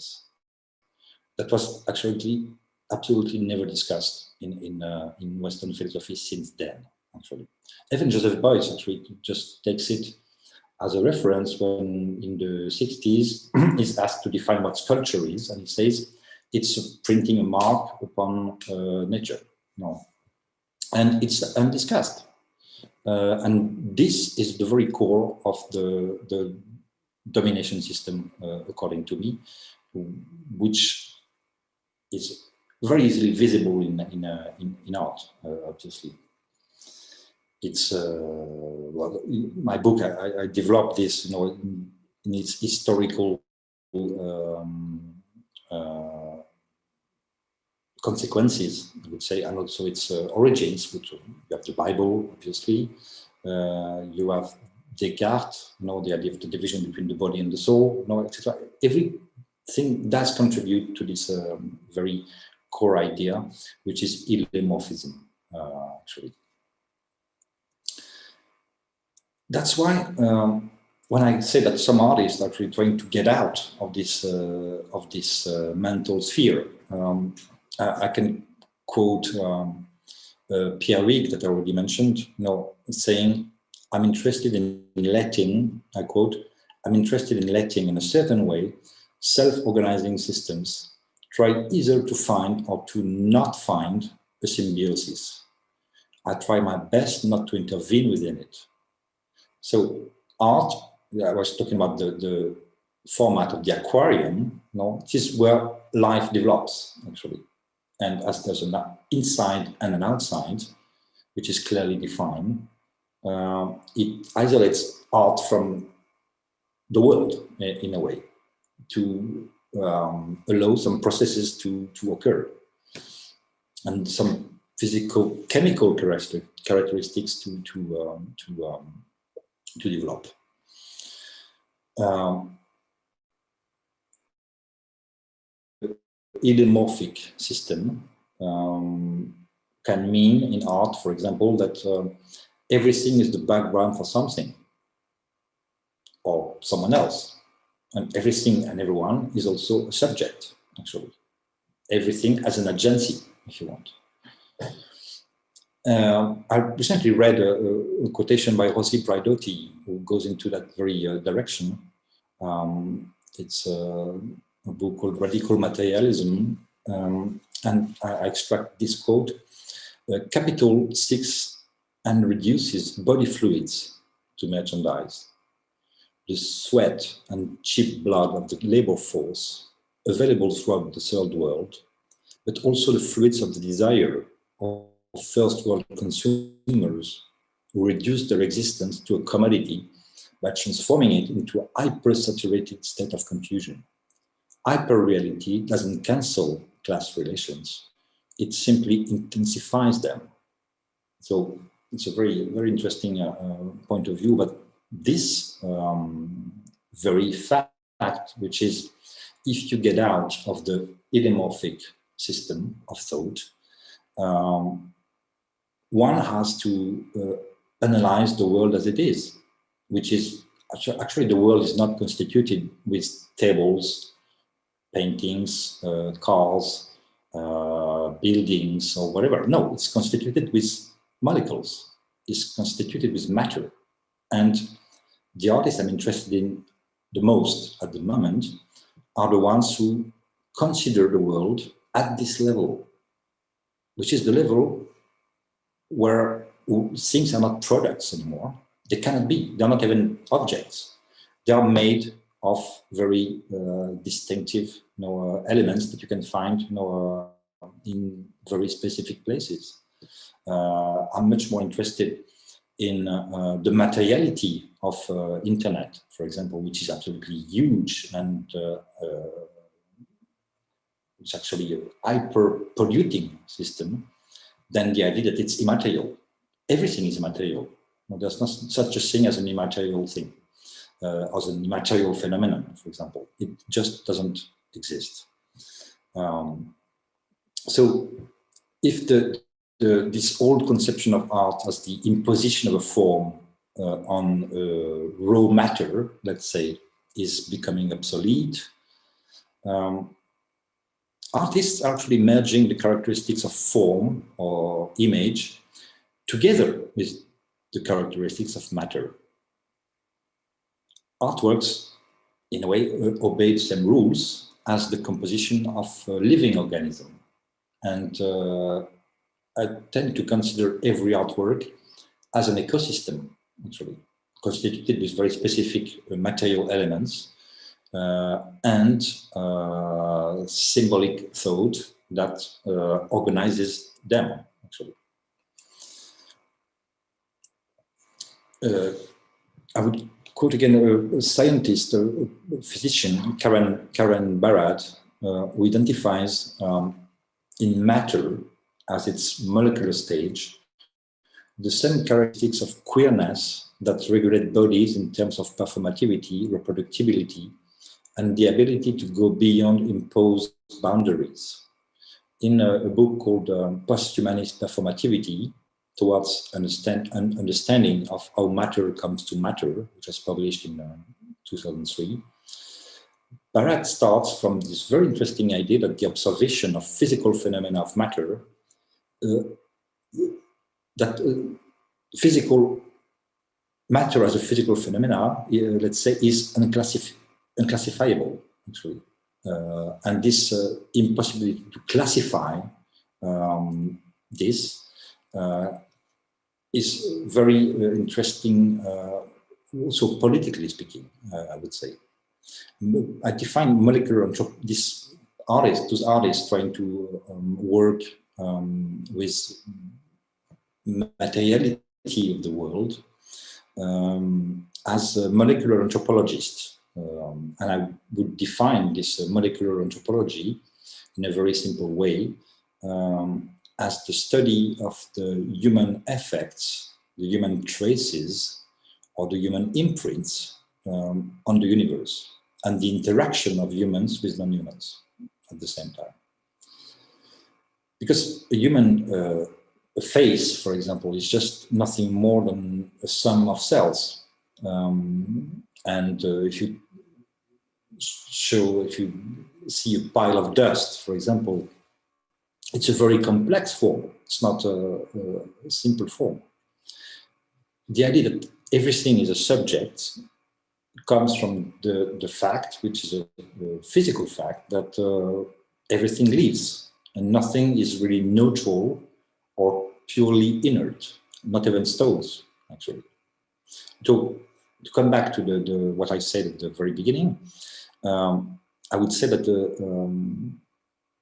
That was actually absolutely never discussed in Western philosophy since then, actually. Even Joseph Beuys actually just takes it as a reference when in the 60s he's asked to define what culture is, and he says it's printing a mark upon nature. And it's undiscussed. And this is the very core of the domination system, according to me, which is very easily visible in art, obviously. It's well, in my book I developed this, in its historical consequences, I would say, and also its origins. Which you have the Bible, obviously. You have Descartes, the idea of the division between the body and the soul, etc. Everything does contribute to this very core idea, which is illemorphism, actually. That's why when I say that some artists are actually trying to get out of this mental sphere, I can quote Pierre Rigue that I already mentioned, saying, "I'm interested in letting," I quote, "I'm interested in letting, in a certain way, self-organizing systems try either to find or to not find a symbiosis. I try my best not to intervene within it." So art, I was talking about the format of the aquarium, this is where life develops, actually. And as there's an inside and an outside, which is clearly defined, it isolates art from the world in a way to allow some processes to occur and some physical, chemical characteristics to develop. Illemorphic system can mean in art, for example, that everything is the background for something or someone else, and everything and everyone is also a subject, actually. Everything as an agency, if you want. I recently read a quotation by Rossi Braidotti, who goes into that very direction. It's a book called Radical Materialism, and I extract this quote: "Capital seeks and reduces body fluids to merchandise. The sweat and cheap blood of the labor force available throughout the third world, but also the fluids of the desire of first world consumers who reduce their existence to a commodity by transforming it into a hyper-saturated state of confusion. Hyper-reality doesn't cancel class relations. It simply intensifies them. So it's a very, very interesting point of view, but this very fact, which is if you get out of the idemorphic system of thought, one has to analyze the world as it is, which is actually the world is not constituted with tables, paintings, cars, buildings, or whatever. No, it's constituted with molecules. It's constituted with matter. And the artists I'm interested in the most at the moment are the ones who consider the world at this level, which is the level where things are not products anymore. They cannot be. They're not even objects. They are made of very distinctive elements that you can find in very specific places. I'm much more interested in the materiality of internet, for example, which is absolutely huge and it's actually a hyper-polluting system, than the idea that it's immaterial. Everything is immaterial. There's not such a thing as an immaterial thing, as an immaterial phenomenon, for example. It just doesn't exist. So if this old conception of art as the imposition of a form on raw matter, let's say, is becoming obsolete, artists are actually merging the characteristics of form or image together with the characteristics of matter. Artworks, in a way, obey the same rules as the composition of a living organism. And I tend to consider every artwork as an ecosystem, actually, constituted with very specific material elements and symbolic thought that organizes them, actually. I would quote again a scientist, a physician, Karen Berardi, who identifies in matter as its molecular stage the same characteristics of queerness that regulate bodies in terms of performativity, reproducibility, and the ability to go beyond imposed boundaries. In a book called Posthumanist Performativity, towards understanding of how matter comes to matter, which was published in 2003, Berardi starts from this very interesting idea that the observation of physical phenomena of matter, physical matter as a physical phenomena, let's say, is unclassifiable, actually. And this impossibility to classify this is very interesting, also politically speaking, I would say. I define molecular anthropology, those artists trying to work with materiality of the world as a molecular anthropologist. And I would define this molecular anthropology in a very simple way as the study of the human effects, the human traces, or the human imprints on the universe, and the interaction of humans with non-humans at the same time. Because a human a face, for example, is just nothing more than a sum of cells. And if you see a pile of dust, for example, it's a very complex form. It's not a simple form. The idea that everything is a subject comes from the fact, which is a physical fact, that everything lives and nothing is really neutral or purely inert, not even stones, actually. To come back to what I said at the very beginning, I would say that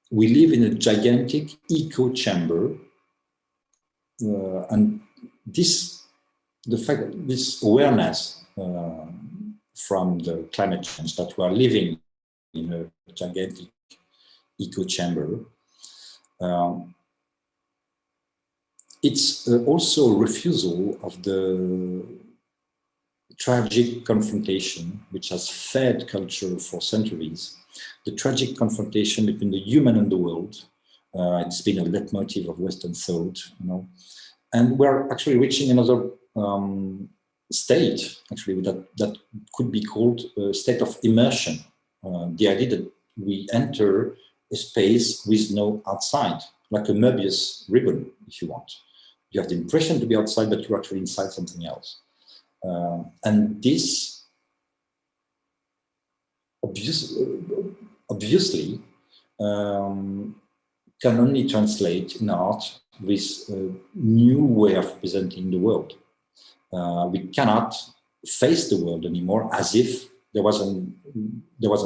we live in a gigantic echo chamber, and the fact that this awareness from the climate change, that we are living in a gigantic echo chamber. It's also a refusal of the tragic confrontation which has fed culture for centuries, the tragic confrontation between the human and the world. It's been a leitmotif of Western thought, you know, and we're actually reaching another state, actually, that could be called a state of immersion. The idea that we enter a space with no outside, like a Möbius ribbon, if you want. You have the impression to be outside, but you're actually inside something else. And this obviously can only translate in art with a new way of presenting the world. We cannot face the world anymore as if there was an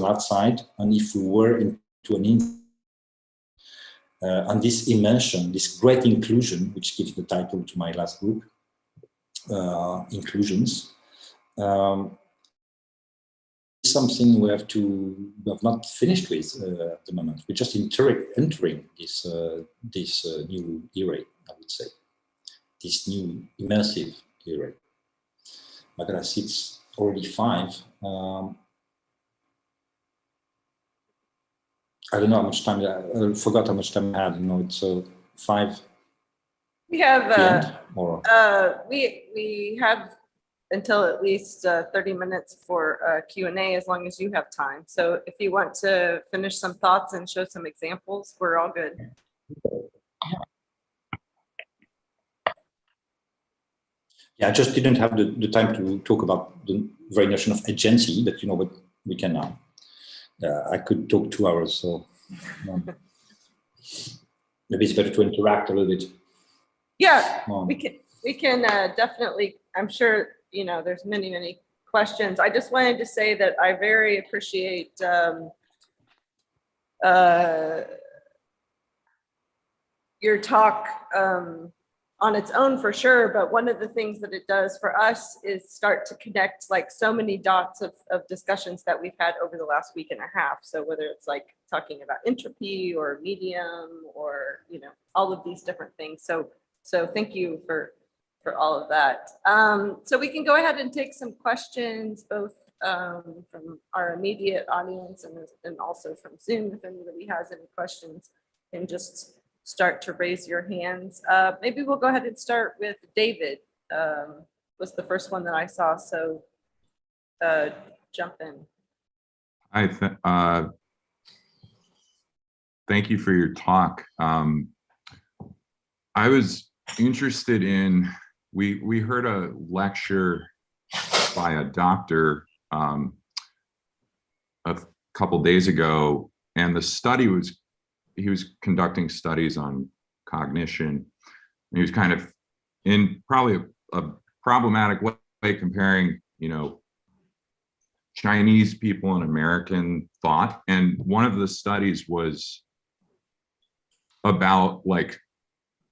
outside, and if we were into an inside. And this immersion, this great inclusion, which gives the title to my last book, Inclusions, is something we have not finished with at the moment. We're just entering this new era, I would say, this new immersive era. My goodness, it's already 5. I don't know how much time, I forgot how much time I had. You know, it's 5. We have we have until at least 30 minutes for Q&A, as long as you have time. So if you want to finish some thoughts and show some examples, we're all good. Yeah, I just didn't have the time to talk about the very notion of agency, but you know what, we can now. I could talk 2 hours, so maybe it's better to interact a little bit. Yeah, we can definitely, I'm sure, you know, there's many questions. I just wanted to say that I very appreciate your talk on its own, for sure, but one of the things that it does for us is start to connect like so many dots of discussions that we've had over the last week and a half. So whether it's like talking about entropy or medium or, you know, all of these different things. So thank you for all of that. So we can go ahead and take some questions, both from our immediate audience and also from Zoom, if anybody has any questions, and just start to raise your hands. Maybe we'll go ahead and start with David, was the first one that I saw, so jump in. Thank you for your talk. I was interested in, we heard a lecture by a doctor a couple days ago, and the study was, he was conducting studies on cognition. And he was kind of in probably a problematic way comparing, you know, Chinese people and American thought. And one of the studies was about like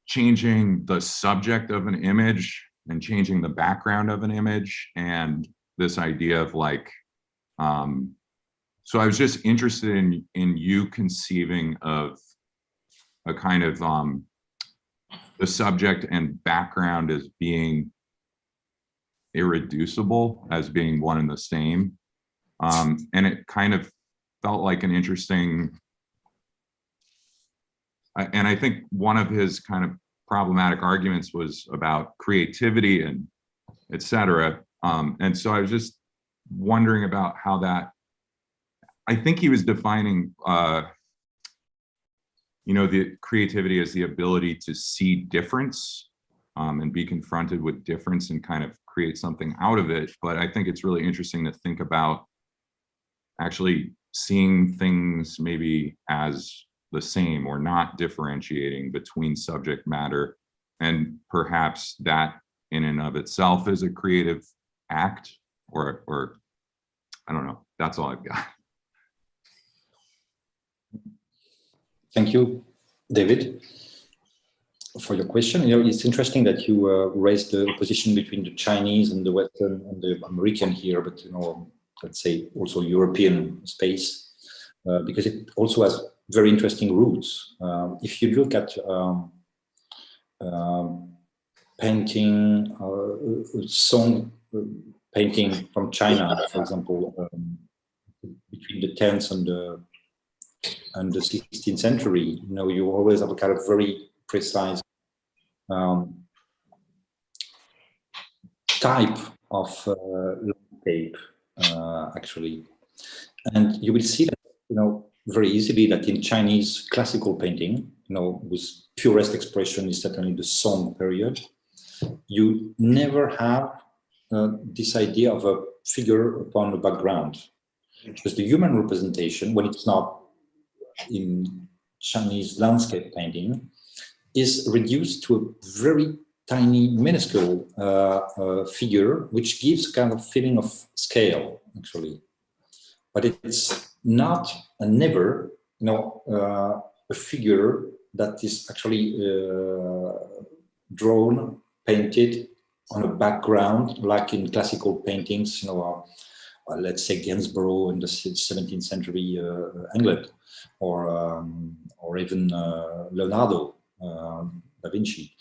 changing the subject of an image and changing the background of an image, and this idea of like, so I was just interested in you conceiving of a kind of the subject and background as being irreducible, as being one and the same. And it kind of felt like an interesting, and I think one of his kind of problematic arguments was about creativity and et cetera. And so I was just wondering about how that, I think he was defining, you know, the creativity as the ability to see difference and be confronted with difference and kind of create something out of it. But I think it's really interesting to think about actually seeing things maybe as the same or not differentiating between subject matter, and perhaps that in and of itself is a creative act, or I don't know. That's all I've got. Thank you, David. for your question. You know, it's interesting that you raised the opposition between the Chinese and the Western and the American here, but you know, let's say also European space, because it also has very interesting roots. If you look at painting, song painting from China, for example, between the 10th and the 16th century, you know, you always have a kind of very precise type of landscape, actually. And you will see that, you know, very easily that in Chinese classical painting, you know, with purest expression is certainly the Song period, you never have this idea of a figure upon a background. Because the human representation, when it's not in Chinese landscape painting, is reduced to a very tiny, minuscule figure, which gives kind of feeling of scale, actually. But it's not and never, you know, a figure that is actually drawn, painted on a background, like in classical paintings, you know, let's say Gainsborough in the 17th century England, or even Leonardo da Vinci.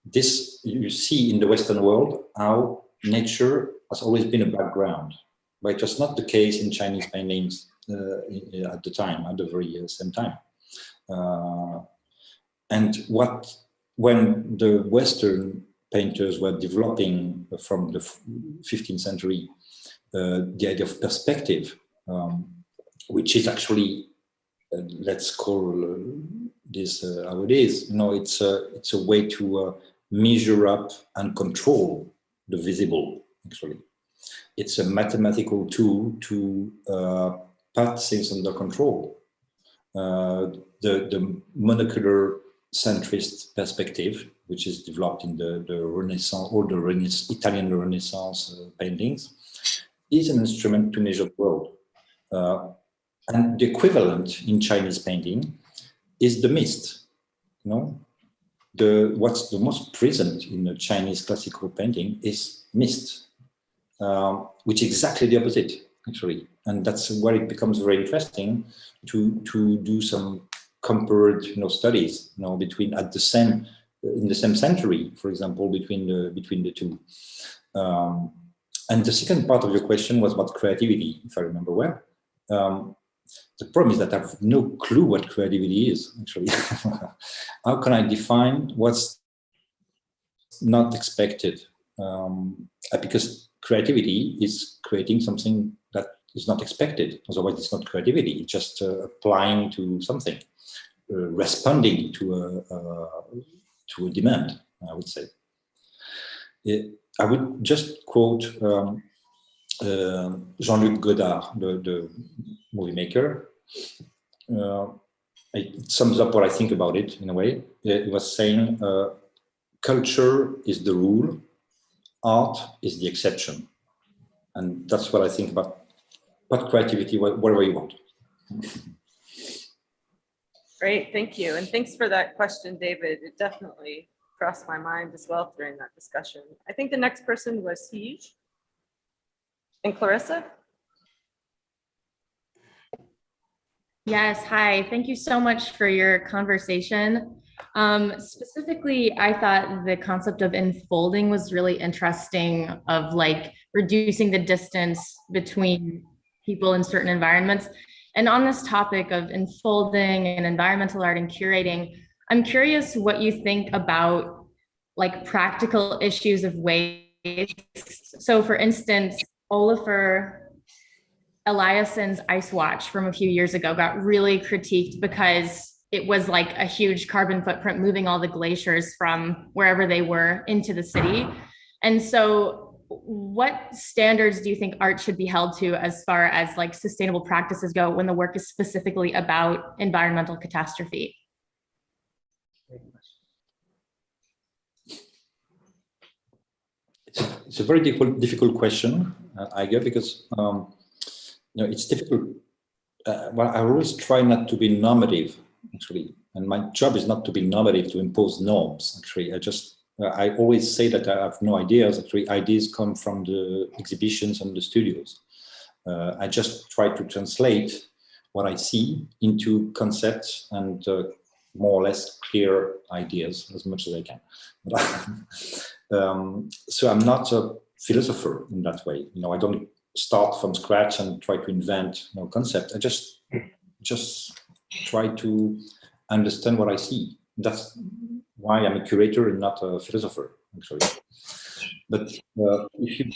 This you see in the Western world how nature has always been a background, but it was not the case in Chinese paintings at the time, at the very same time. And when the Western painters were developing from the 15th century, the idea of perspective, which is actually, let's call this how it is. You know, it's a way to measure up and control the visible. Actually, it's a mathematical tool to put things under control. The monocular centrist perspective, which is developed in the Renaissance or the Italian Renaissance paintings, is an instrument to measure the world. And the equivalent in Chinese painting is the mist. You know, what's the most present in the Chinese classical painting is mist, which is exactly the opposite, actually. And that's where it becomes very interesting to do some compared, you know, studies, you know, between in the same century, for example, between the two. And the second part of your question was about creativity, if I remember well. The problem is that I have no clue what creativity is, actually. How can I define what's not expected? Because creativity is creating something that is not expected. Otherwise, it's not creativity. It's just applying to something, responding to a demand, I would say. I would just quote Jean-Luc Godard, the movie maker. It sums up what I think about it in a way. He was saying, culture is the rule, art is the exception. And that's what I think about creativity, whatever you want. Great, thank you. And thanks for that question, David. It definitely crossed my mind as well during that discussion. I think the next person was Siege and Clarissa. Yes, hi. Thank you so much for your conversation. Specifically, I thought the concept of enfolding was really interesting, of like reducing the distance between people in certain environments. And on this topic of enfolding and environmental art and curating, I'm curious what you think about like practical issues of waste. So for instance, Olafur Eliasson's Ice Watch from a few years ago got really critiqued because it was like a huge carbon footprint moving all the glaciers from wherever they were into the city. And so what standards do you think art should be held to as far as like sustainable practices go when the work is specifically about environmental catastrophe? It's a very difficult question, I guess, because you know, it's difficult. Well, I always try not to be normative actually. And my job is not to be normative, to impose norms, actually. I always say that I have no ideas. Actually, ideas come from the exhibitions and the studios. I just try to translate what I see into concepts and more or less clear ideas as much as I can. So I'm not a philosopher in that way. You know, I don't start from scratch and try to invent concept. I just try to understand what I see. That's why I'm a curator and not a philosopher, actually. But if you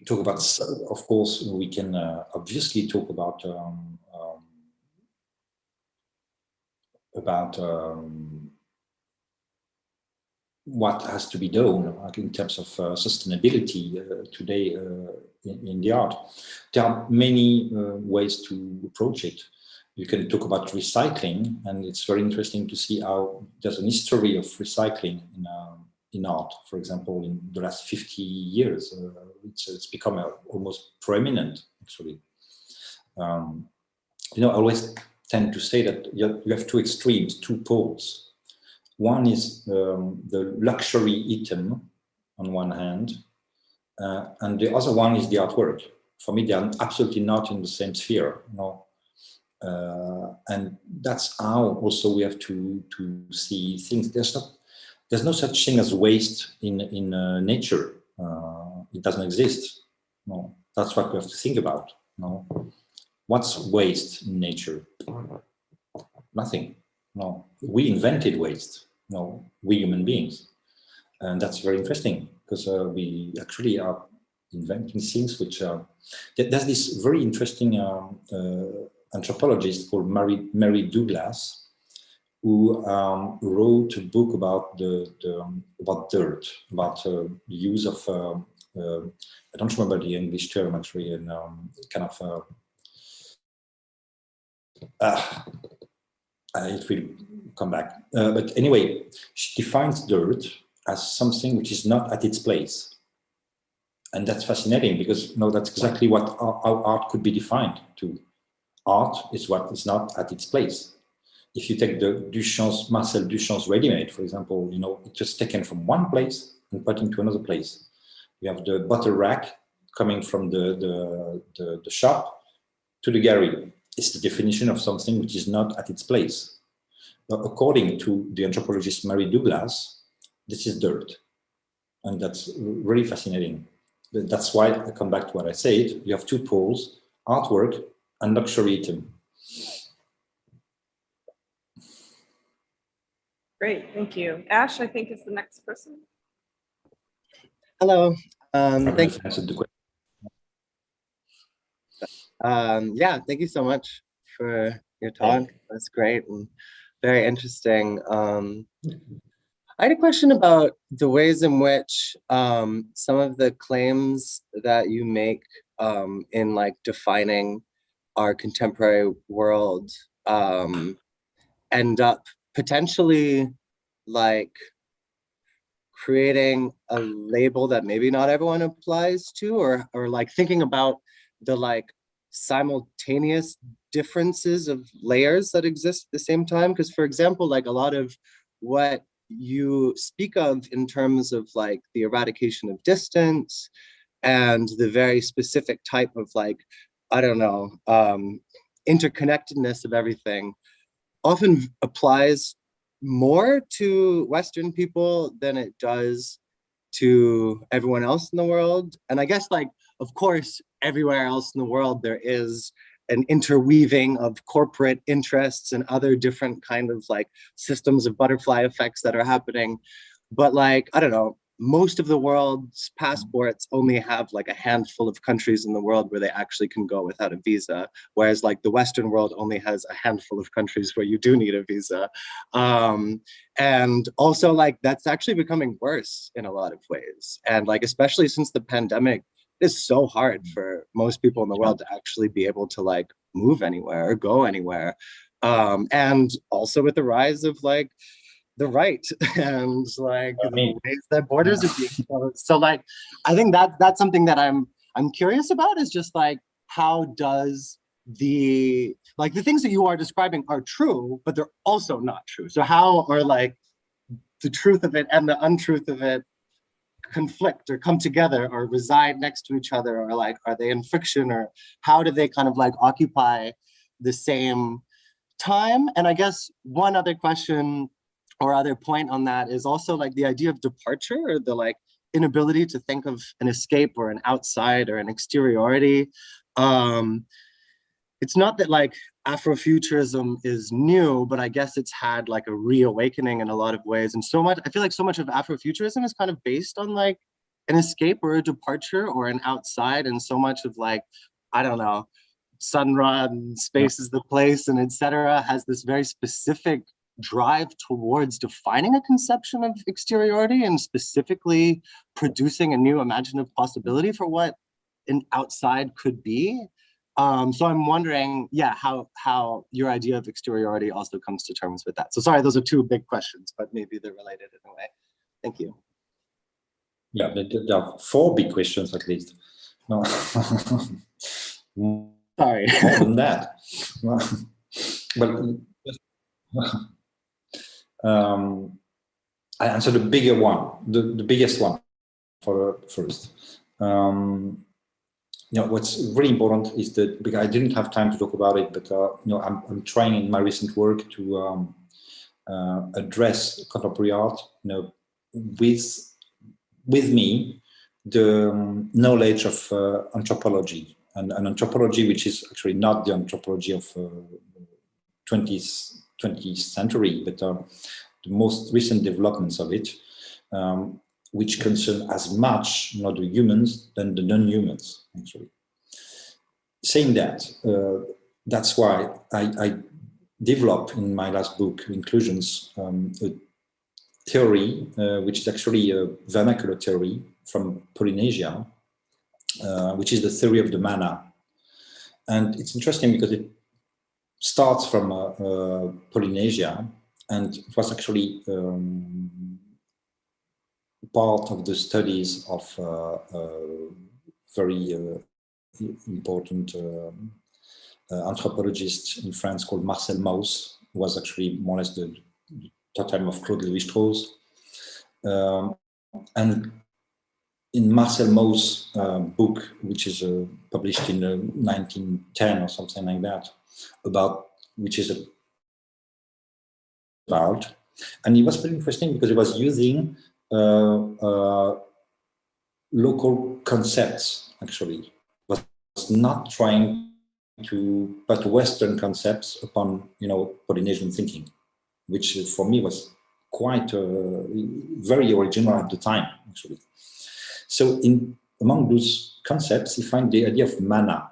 talk about, of course, we can obviously talk about what has to be done in terms of sustainability today in the art. There are many ways to approach it. You can talk about recycling, and it's very interesting to see how there's an history of recycling in art. For example, in the last 50 years, it's become almost prominent, actually. You know, I always tend to say that you have two extremes, two poles. One is the luxury item on one hand, and the other one is the artwork. For me, they are absolutely not in the same sphere. No. And that's how also we have to see things. There's no such thing as waste in nature. It doesn't exist. No, that's what we have to think about. No, what's waste in nature? Nothing. No, we invented waste. No, we human beings, and that's very interesting because we actually are inventing things which are. There's this very interesting anthropologist called Mary Douglas, who wrote a book about about dirt, about the use of I don't remember the English term actually, and kind of it will come back. But anyway, she defines dirt as something which is not at its place, and that's fascinating because that's exactly what how art could be defined to. Art is what is not at its place. If you take the Marcel Duchamp's ready-made, for example, it's just taken from one place and put into another place. You have the bottle rack coming from the shop to the gallery. It's the definition of something which is not at its place. But according to the anthropologist Mary Douglas, this is dirt. And that's really fascinating. That's why I come back to what I said. You have two poles, artwork and luxury item. Great, thank you. Ash, I think is the next person. Hello. Thank you. Answered the question. Yeah, thank you so much for your talk. That's great and very interesting. I had a question about the ways in which some of the claims that you make in like defining our contemporary world end up potentially like creating a label that maybe not everyone applies to, or like thinking about the like simultaneous differences of layers that exist at the same time. Because for example, like a lot of what you speak of in terms of like the eradication of distance and the very specific type of like, I don't know, interconnectedness of everything often applies more to Western people than it does to everyone else in the world. And I guess like, of course, everywhere else in the world, there is an interweaving of corporate interests and other different kind of like systems of butterfly effects that are happening. But like, I don't know, most of the world's passports only have like a handful of countries in the world where they actually can go without a visa. Whereas like the Western world only has a handful of countries where you do need a visa. And also like, that's actually becoming worse in a lot of ways. And like, especially since the pandemic, it's so hard for most people in the world to actually be able to like move anywhere or go anywhere. And also with the rise of like the right and like the ways that borders are being closed. So like, I think that's something that I'm curious about, is just like, how does the things that you are describing are true, but they're also not true. So how are like the truth of it and the untruth of it conflict or come together or reside next to each other, or like, are they in friction, or how do they kind of like occupy the same time? And I guess one other question or other point on that is also like the idea of departure, or the like inability to think of an escape or an outside or an exteriority. It's not that like Afrofuturism is new, but I guess it's had like a reawakening in a lot of ways. And so much, I feel like so much of Afrofuturism is kind of based on like an escape or a departure or an outside, and so much of like, I don't know, Sun Ra and Space is the Place and etc. has this very specific drive towards defining a conception of exteriority and specifically producing a new imaginative possibility for what an outside could be. So I'm wondering, yeah, how your idea of exteriority also comes to terms with that. So sorry, those are two big questions, but maybe they're related in a way. Thank you. Yeah, there are four big questions at least. No. Sorry. More than that. But I answer the bigger one, the biggest one for first. You know, what's really important is that, because I didn't have time to talk about it, but you know, I'm trying in my recent work to address contemporary art, you know, with me the knowledge of anthropology, and anthropology which is actually not the anthropology of 20th century, but the most recent developments of it, which concern as much not the humans than the non-humans, actually. Saying that, that's why I developed in my last book, Inclusions, a theory, which is actually a vernacular theory from Polynesia, which is the theory of the mana. And it's interesting because it starts from Polynesia, and it was actually part of the studies of very important anthropologist in France called Marcel Mauss, who was actually more or less the totem of Claude Lévi-Strauss. And in Marcel Mauss' book, which is published in 1910 or something like that, about which is about, and it was very interesting because it was using local concepts, actually. Was not trying to put Western concepts upon, you know, Polynesian thinking, which for me was quite very original at the time, actually. So among those concepts, you find the idea of mana.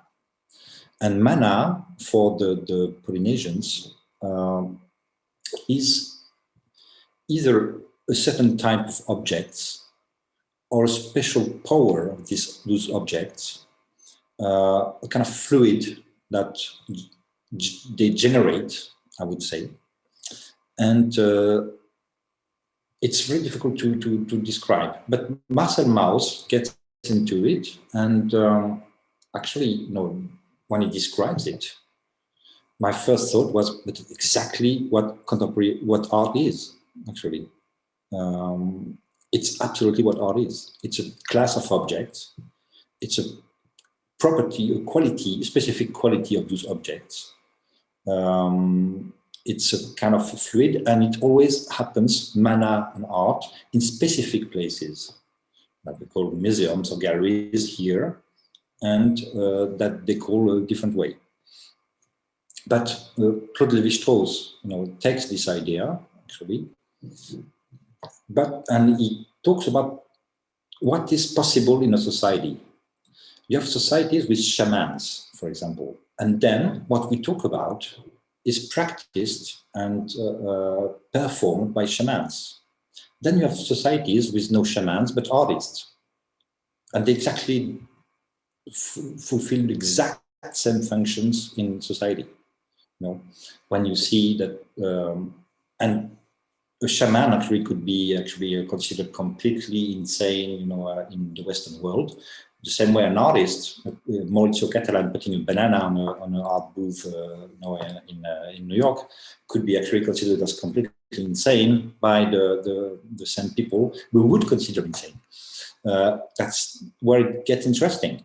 And mana for the Polynesians is either a certain type of objects or a special power of those objects, a kind of fluid that they generate, I would say. And it's very difficult to describe. But Marcel Mauss gets into it, and actually, you know, when he describes it, my first thought was, but exactly what art is, actually. It's absolutely what art is. It's a class of objects. It's a property, a quality, a specific quality of those objects. It's a kind of fluid, and it always happens, mana and art, in specific places, that we call museums or galleries here, and that they call a different way. But Claude Lévi-Strauss, you know, takes this idea, actually, and he talks about what is possible in a society. You have societies with shamans, for example, and then what we talk about is practiced and performed by shamans. Then you have societies with no shamans, but artists. And they exactly fulfill the exact same functions in society. You know, when you see that, and a shaman actually could be considered completely insane, in the Western world. The same way an artist, Maurizio Catalan, putting a banana on an art booth, in New York, could be actually considered as completely insane by the same people we would consider insane. That's where it gets interesting.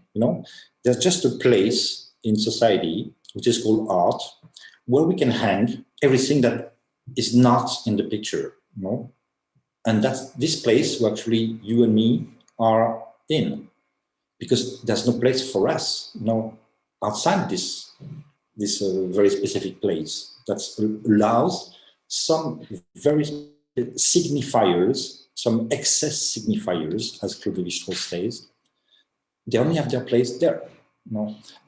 There's just a place in society which is called art, where we can hang everything that is not in the picture, and that's this place where actually you and me are in, because there's no place for us, outside this very specific place that allows some very signifiers, some excess signifiers, as Claude Lévi-Strauss says. They only have their place there,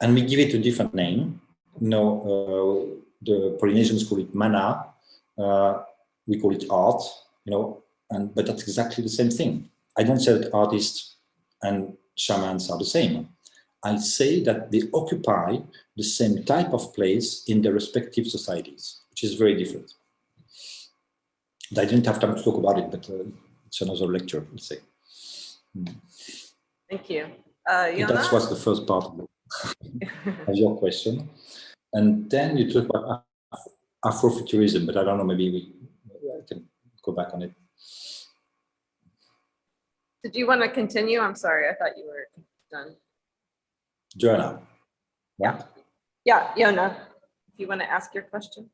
and we give it a different name. The Polynesians call it mana. We call it art, but that's exactly the same thing. I don't say that artists and shamans are the same. I say that they occupy the same type of place in their respective societies, which is very different. I didn't have time to talk about it, but it's another lecture, let's say. Thank you. That was the first part of your question. And then you talk about Afrofuturism, but I don't know, maybe I can go back on it. Did you want to continue? I'm sorry, I thought you were done. Joanna. Yeah, Yona, if you want to ask your question.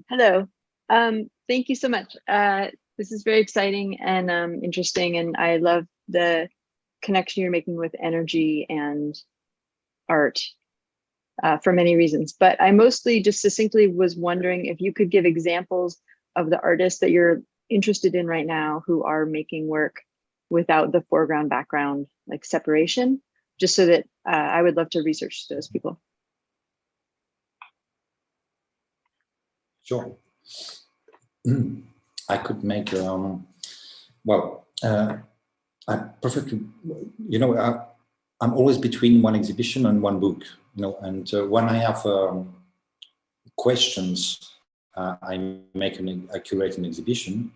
Hello. Thank you so much. This is very exciting and interesting, and I love the connection you're making with energy and art for many reasons. But I mostly just succinctly was wondering if you could give examples of the artists that you're interested in right now who are making work without the foreground background like separation, just so that I would love to research those people. Sure. I could make, I prefer to, I'm always between one exhibition and one book, and when I have questions, I curate an exhibition,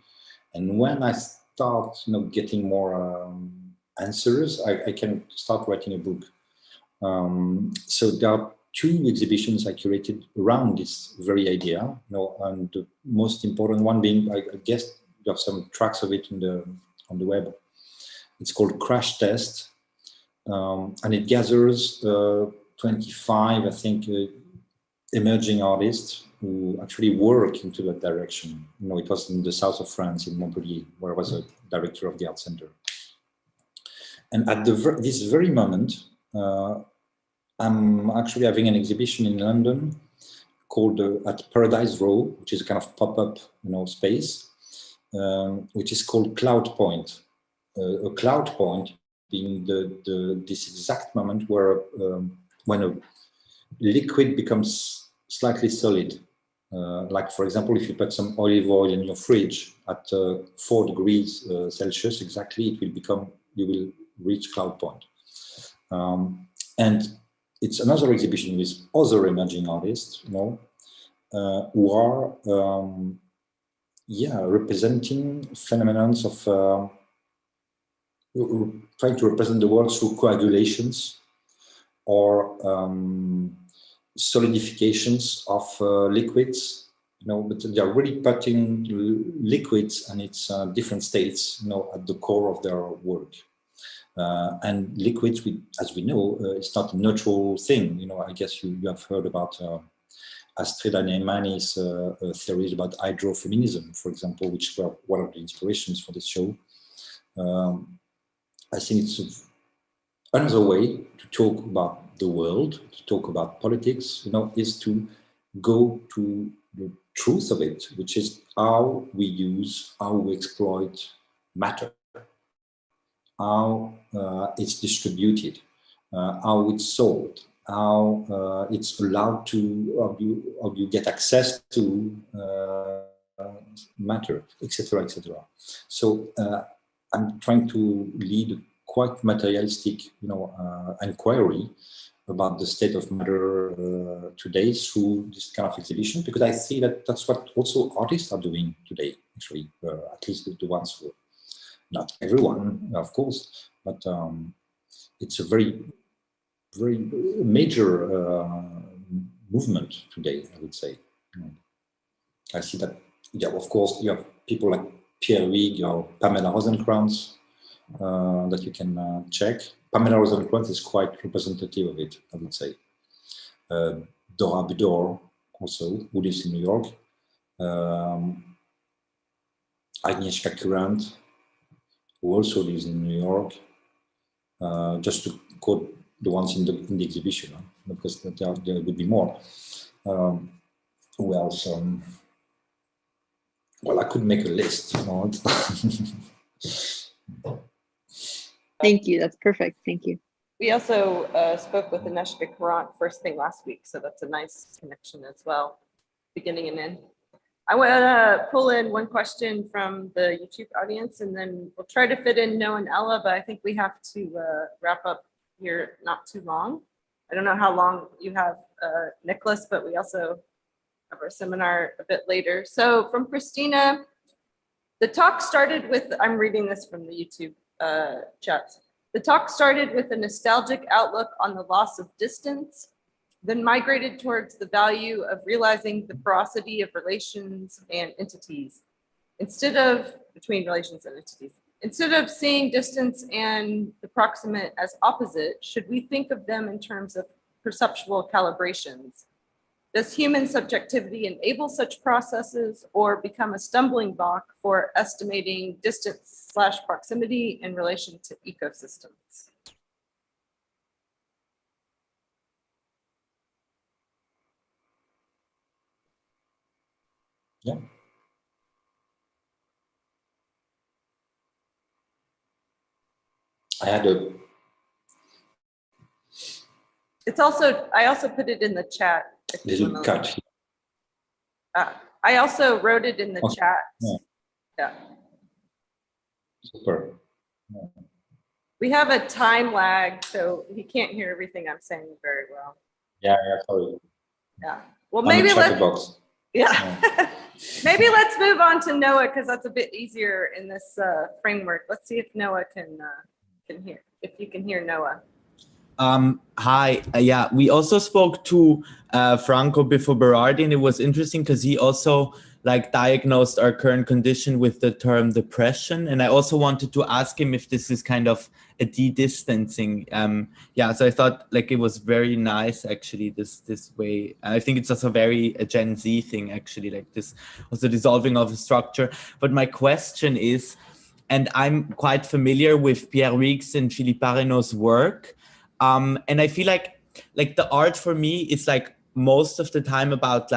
and when I start, getting more answers, I can start writing a book. So there are 2 exhibitions I curated around this very idea, and the most important one being, I guess you have some tracks of it on the web. It's called Crash Test, and it gathers 25, I think, emerging artists who actually work into that direction. It was in the south of France, in Montpellier, where I was a director of the art center. And at this very moment, I'm actually having an exhibition in London called at Paradise Row, which is a kind of pop-up, space, which is called Cloud Point. A cloud point being this exact moment where when a liquid becomes slightly solid. Like, for example, if you put some olive oil in your fridge at 4 degrees Celsius, exactly, you will reach cloud point. And it's another exhibition with other emerging artists, who are, representing phenomena of trying to represent the world through coagulations or solidifications of liquids, but they are really putting liquids and its different states, at the core of their work. And liquids, as we know, it's not a neutral thing. I guess you have heard about Astrid Neemani's theories about hydrofeminism, for example, which were one of the inspirations for this show. I think it's another way to talk about the world, to talk about politics, is to go to the truth of it, which is how we exploit matter, how it's distributed, how it's sold, how it's allowed to, how you get access to matter, etc., etc. So I'm trying to lead a quite materialistic, inquiry about the state of matter today through this kind of exhibition, because I see that that's what also artists are doing today, actually, at least the ones who, not everyone, of course, but it's a very, very major movement today, I would say. I see that, yeah, of course, you have people like Pierre Wig or Pamela Rosenkrantz that you can check. Pamela Rosenkrantz is quite representative of it, I would say. Dora Budor, also, who lives in New York. Agnieszka Kurant, who also lives in New York. Just to quote the ones in the exhibition, because there would be more. Who else? Well, I could make a list. Thank you. That's perfect. Thank you. We also spoke with Agnieszka Kurant first thing last week, so that's a nice connection as well, beginning and end. I want to pull in one question from the YouTube audience, and then we'll try to fit in Noah and Ella, but I think we have to wrap up here not too long. I don't know how long you have, Nicholas, but we also have our seminar a bit later. So from Christina, the talk started with, I'm reading this from the YouTube chat. The talk started with a nostalgic outlook on the loss of distance, then migrated towards the value of realizing the porosity of relations and entities, between relations and entities. Instead of seeing distance and the proximate as opposite, should we think of them in terms of perceptual calibrations? Does human subjectivity enable such processes or become a stumbling block for estimating distance/proximity in relation to ecosystems? Yeah. I had a. It's also, I also put it in the chat. Little cut. I also wrote it in the chat. Yeah. Super. Yeah. We have a time lag, so he can't hear everything I'm saying very well. Yeah, sorry. Yeah. Well, maybe let's. Yeah. Maybe let's move on to Noah, because that's a bit easier in this framework. Let's see if Noah can hear. If you can hear Noah. Hi. Yeah, we also spoke to Franco before Berardi, and it was interesting because he also diagnosed our current condition with the term depression. And I also wanted to ask him if this is kind of a de-distancing. Yeah, so I thought it was very nice actually, this way. I think it's also very a Gen Z thing actually, this was the dissolving of a structure. But my question is, and I'm quite familiar with Pierre Wig's and Philippe Pareno's work, and I feel like the art for me is most of the time about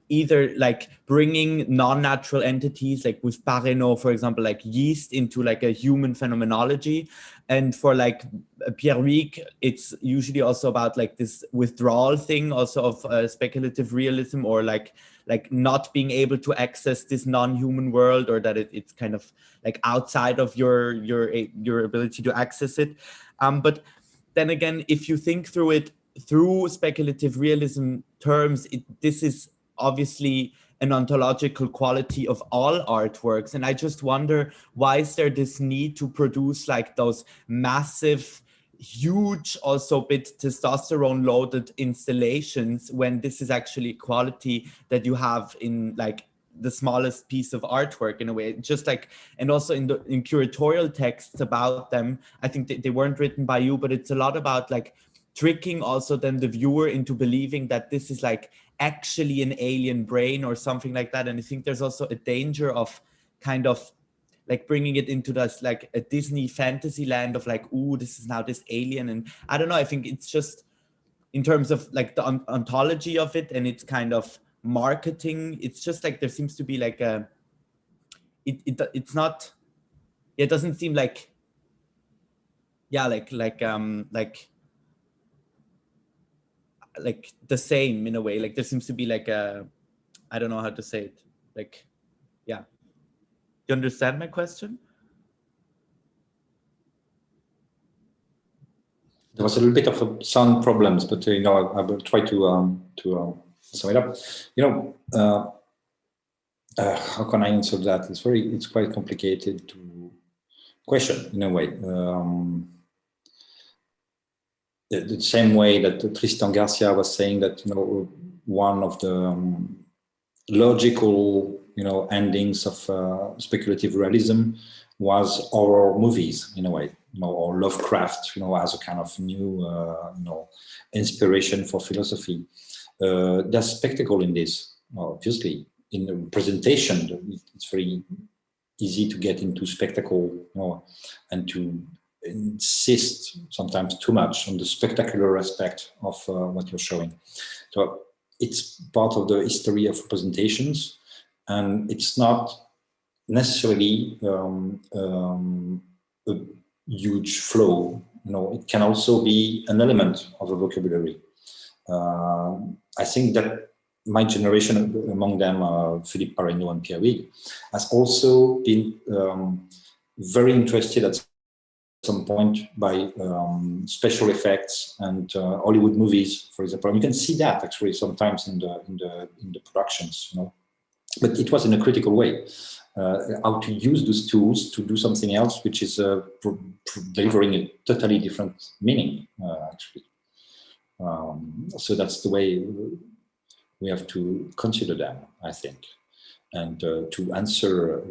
either bringing non-natural entities, with Pareno, for example, yeast into a human phenomenology. And for Pierre Wig, it's usually also about this withdrawal thing also of speculative realism, or not being able to access this non-human world, or that it's kind of outside of your ability to access it. But then again, if you think through it through speculative realism terms, this is obviously an ontological quality of all artworks. And I just wonder, why is there this need to produce those massive, huge, also bit testosterone loaded installations, when this is actually quality that you have in the smallest piece of artwork in a way, just and also in curatorial texts about them. I think they weren't written by you, but it's a lot about tricking also then the viewer into believing that this is actually an alien brain or something like that. And I think there's also a danger of kind of bringing it into this a Disney fantasy land of ooh, this is now this alien. And I don't know, I think it's just in terms of the ontology of it and it's kind of marketing, it's just there seems to be it's not, it doesn't seem the same in a way. There seems to be I don't know how to say it, yeah. You understand my question? There was a little bit of sound problems, but I will try to sum it up. How can I answer that? It's quite complicated to question in a way. The same way that Tristan Garcia was saying that one of the logical endings of speculative realism was horror movies in a way, or Lovecraft, as a kind of new inspiration for philosophy. There's spectacle in this, obviously. In the presentation, it's very easy to get into spectacle, and to insist sometimes too much on the spectacular aspect of what you're showing. So it's part of the history of representations, and it's not necessarily a huge flow. It can also be an element of a vocabulary. I think that my generation, among them Philippe Parreno and Pierre Huyghe, has also been very interested at some point by special effects and Hollywood movies, for example. And you can see that actually sometimes in the productions, but it was in a critical way. How to use those tools to do something else, which is delivering a totally different meaning, actually. So that's the way we have to consider them, I think, and to answer,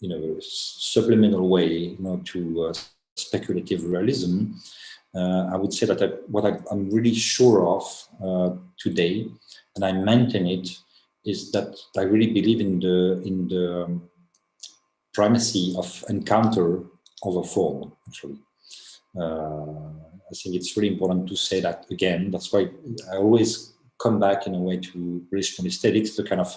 in a subliminal way, to speculative realism. I would say that what I'm really sure of today, and I maintain it, is that I really believe in the primacy of encounter over form, actually. I think it's really important to say that again. That's why I always come back in a way to relational aesthetics, the kind of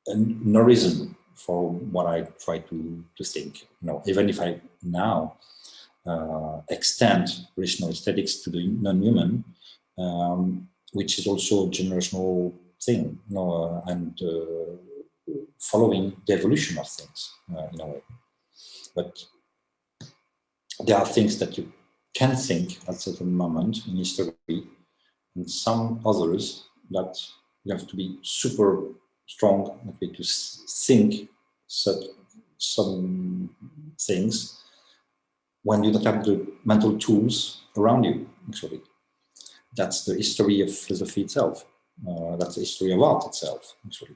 no reason for what I try to think. Even if I now extend relational aesthetics to the non-human, which is also a generational thing, and following the evolution of things in a way. But there are things that you can think at a certain moment in history, and some others that you have to be super strong to think some things when you don't have the mental tools around you, actually. That's the history of philosophy itself. That's the history of art itself, actually.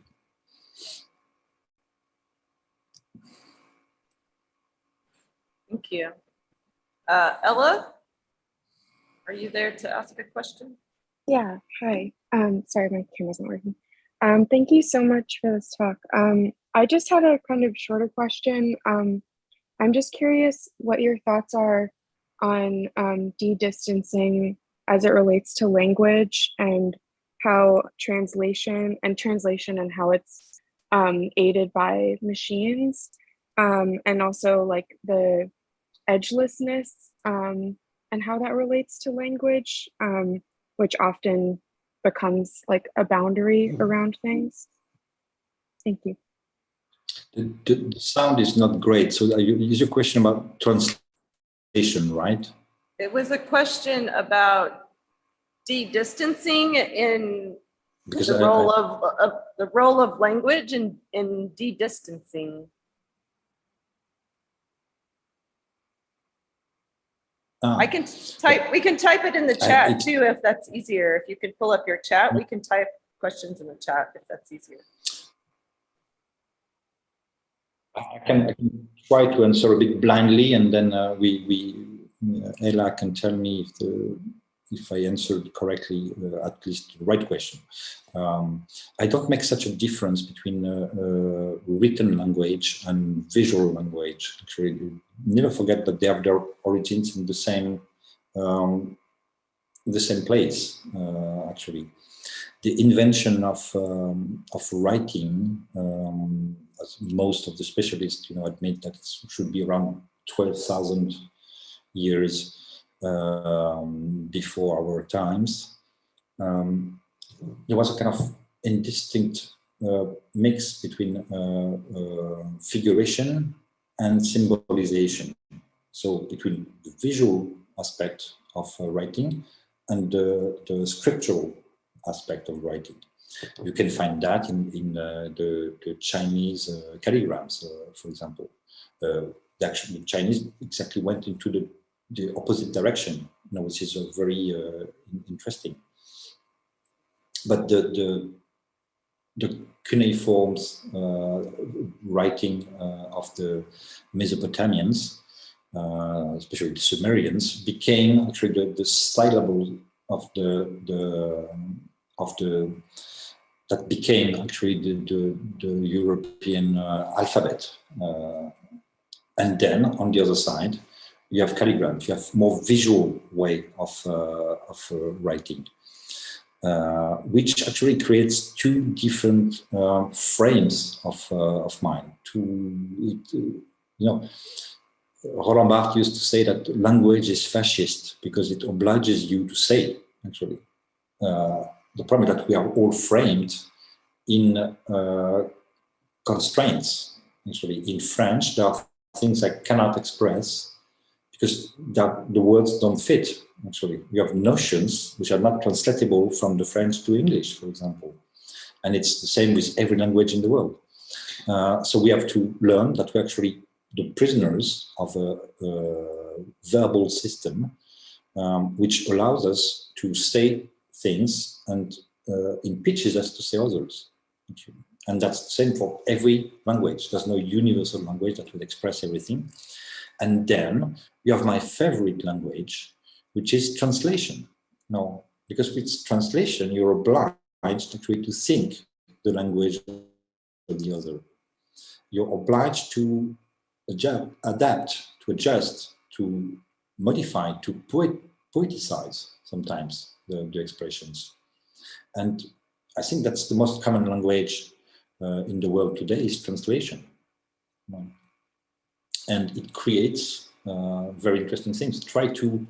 Thank you. Ella, are you there to ask a question? Yeah, hi. Sorry, my camera's not working. Thank you so much for this talk. I just had a kind of shorter question. I'm just curious what your thoughts are on de-distancing as it relates to language, and how translation and how it's aided by machines, and also like the edgelessness, and how that relates to language, which often becomes like a boundary around things. Thank you. The sound is not great. So is your question about translation, right? It was a question about de-distancing in Because the role of language in de-distancing. We can type it in the chat too, if that's easier. If you can pull up your chat, we can type questions in the chat if that's easier. I can try to answer a bit blindly, and then Ella can tell me if I answered correctly, at least the right question. I don't make such a difference between written language and visual language. Actually, never forget that they have their origins in the same place. Actually, the invention of writing, as most of the specialists, admit that it should be around 12,000 years before our times. There was a kind of indistinct mix between figuration and symbolization. So between the visual aspect of writing and the scriptural aspect of writing. You can find that in the Chinese calligrams, for example. Actually, the Chinese exactly went into the opposite direction, which is very interesting. But the cuneiform writing of the Mesopotamians, especially the Sumerians, became actually the syllable of that became actually the European alphabet. And then on the other side, you have calligrams. You have more visual way of writing, which actually creates two different frames of mind. Roland Barthes used to say that language is fascist because it obliges you to say, actually. The problem is that we are all framed in constraints. Actually, in French, there are things I cannot express because the words don't fit. Actually, we have notions which are not translatable from the French to English, for example. And it's the same with every language in the world. So we have to learn that we're actually the prisoners of a verbal system, which allows us to say things and impeaches us to say others. And that's the same for every language. There's no universal language that will express everything. And then you have my favorite language, which is translation. No, because with translation, you're obliged actually to think the language of the other. You're obliged to adapt, to adjust, to modify, to poeticize sometimes the expressions. And I think that's the most common language in the world today is translation. And it creates very interesting things. Try to,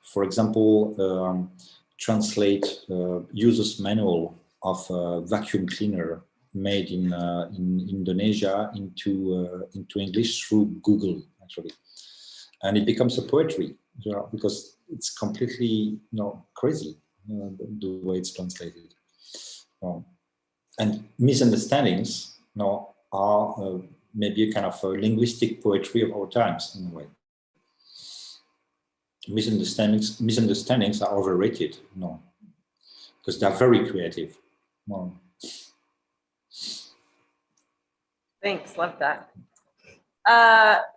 for example, translate user's manual of a vacuum cleaner made in Indonesia into English through Google, actually. And it becomes a poetry, because it's completely crazy the way it's translated. And misunderstandings are maybe a kind of a linguistic poetry of our times in a way. Misunderstandings are overrated, because they're very creative. Thanks, love that.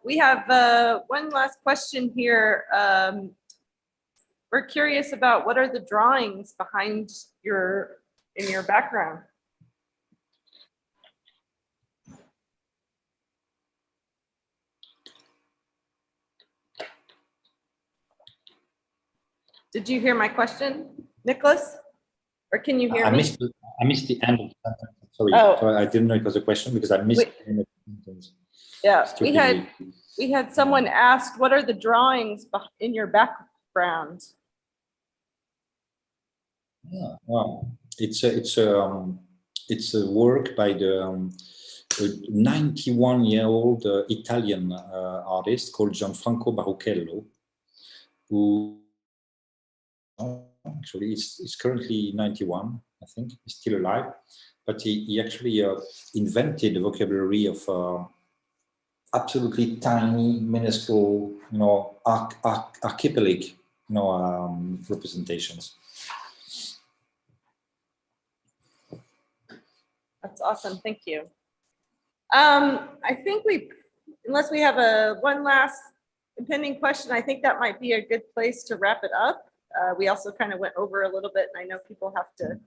We have one last question here. We're curious about what are the drawings behind in your background? Did you hear my question, Nicholas? Or can you hear me? I missed the end of the sentence. Sorry, I didn't know it was a question because I missed the end of the sentence. Yeah, we had someone asked, what are the drawings in your background? Yeah, wow. It's a work by the 91-year-old Italian artist called Franco Baruchello, who actually is currently 91, I think. He's still alive, but he actually invented the vocabulary of absolutely tiny, minuscule, archipelagic, representations. That's awesome. Thank you. I think unless we have one last impending question, I think that might be a good place to wrap it up. We also kind of went over a little bit, and I know people have to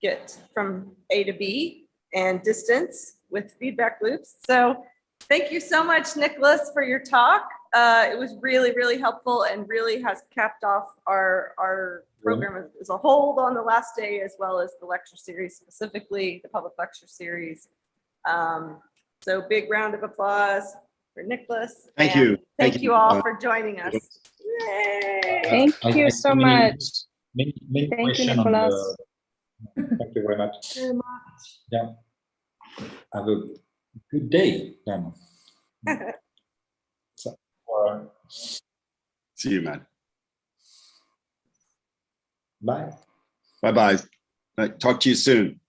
get from A to B and distance with feedback loops. So thank you so much, Nicholas, for your talk. It was really, really helpful and really has capped off our program as a whole on the last day, as well as the lecture series, specifically the public lecture series. So big round of applause for Nicholas. Thank you. Thank you all for joining us. Yay. Thank you so much. Many Thank you, questions Nicolas. thank you very much. Yeah. Have a good day then. See you, man. Bye. Bye-bye. Talk to you soon.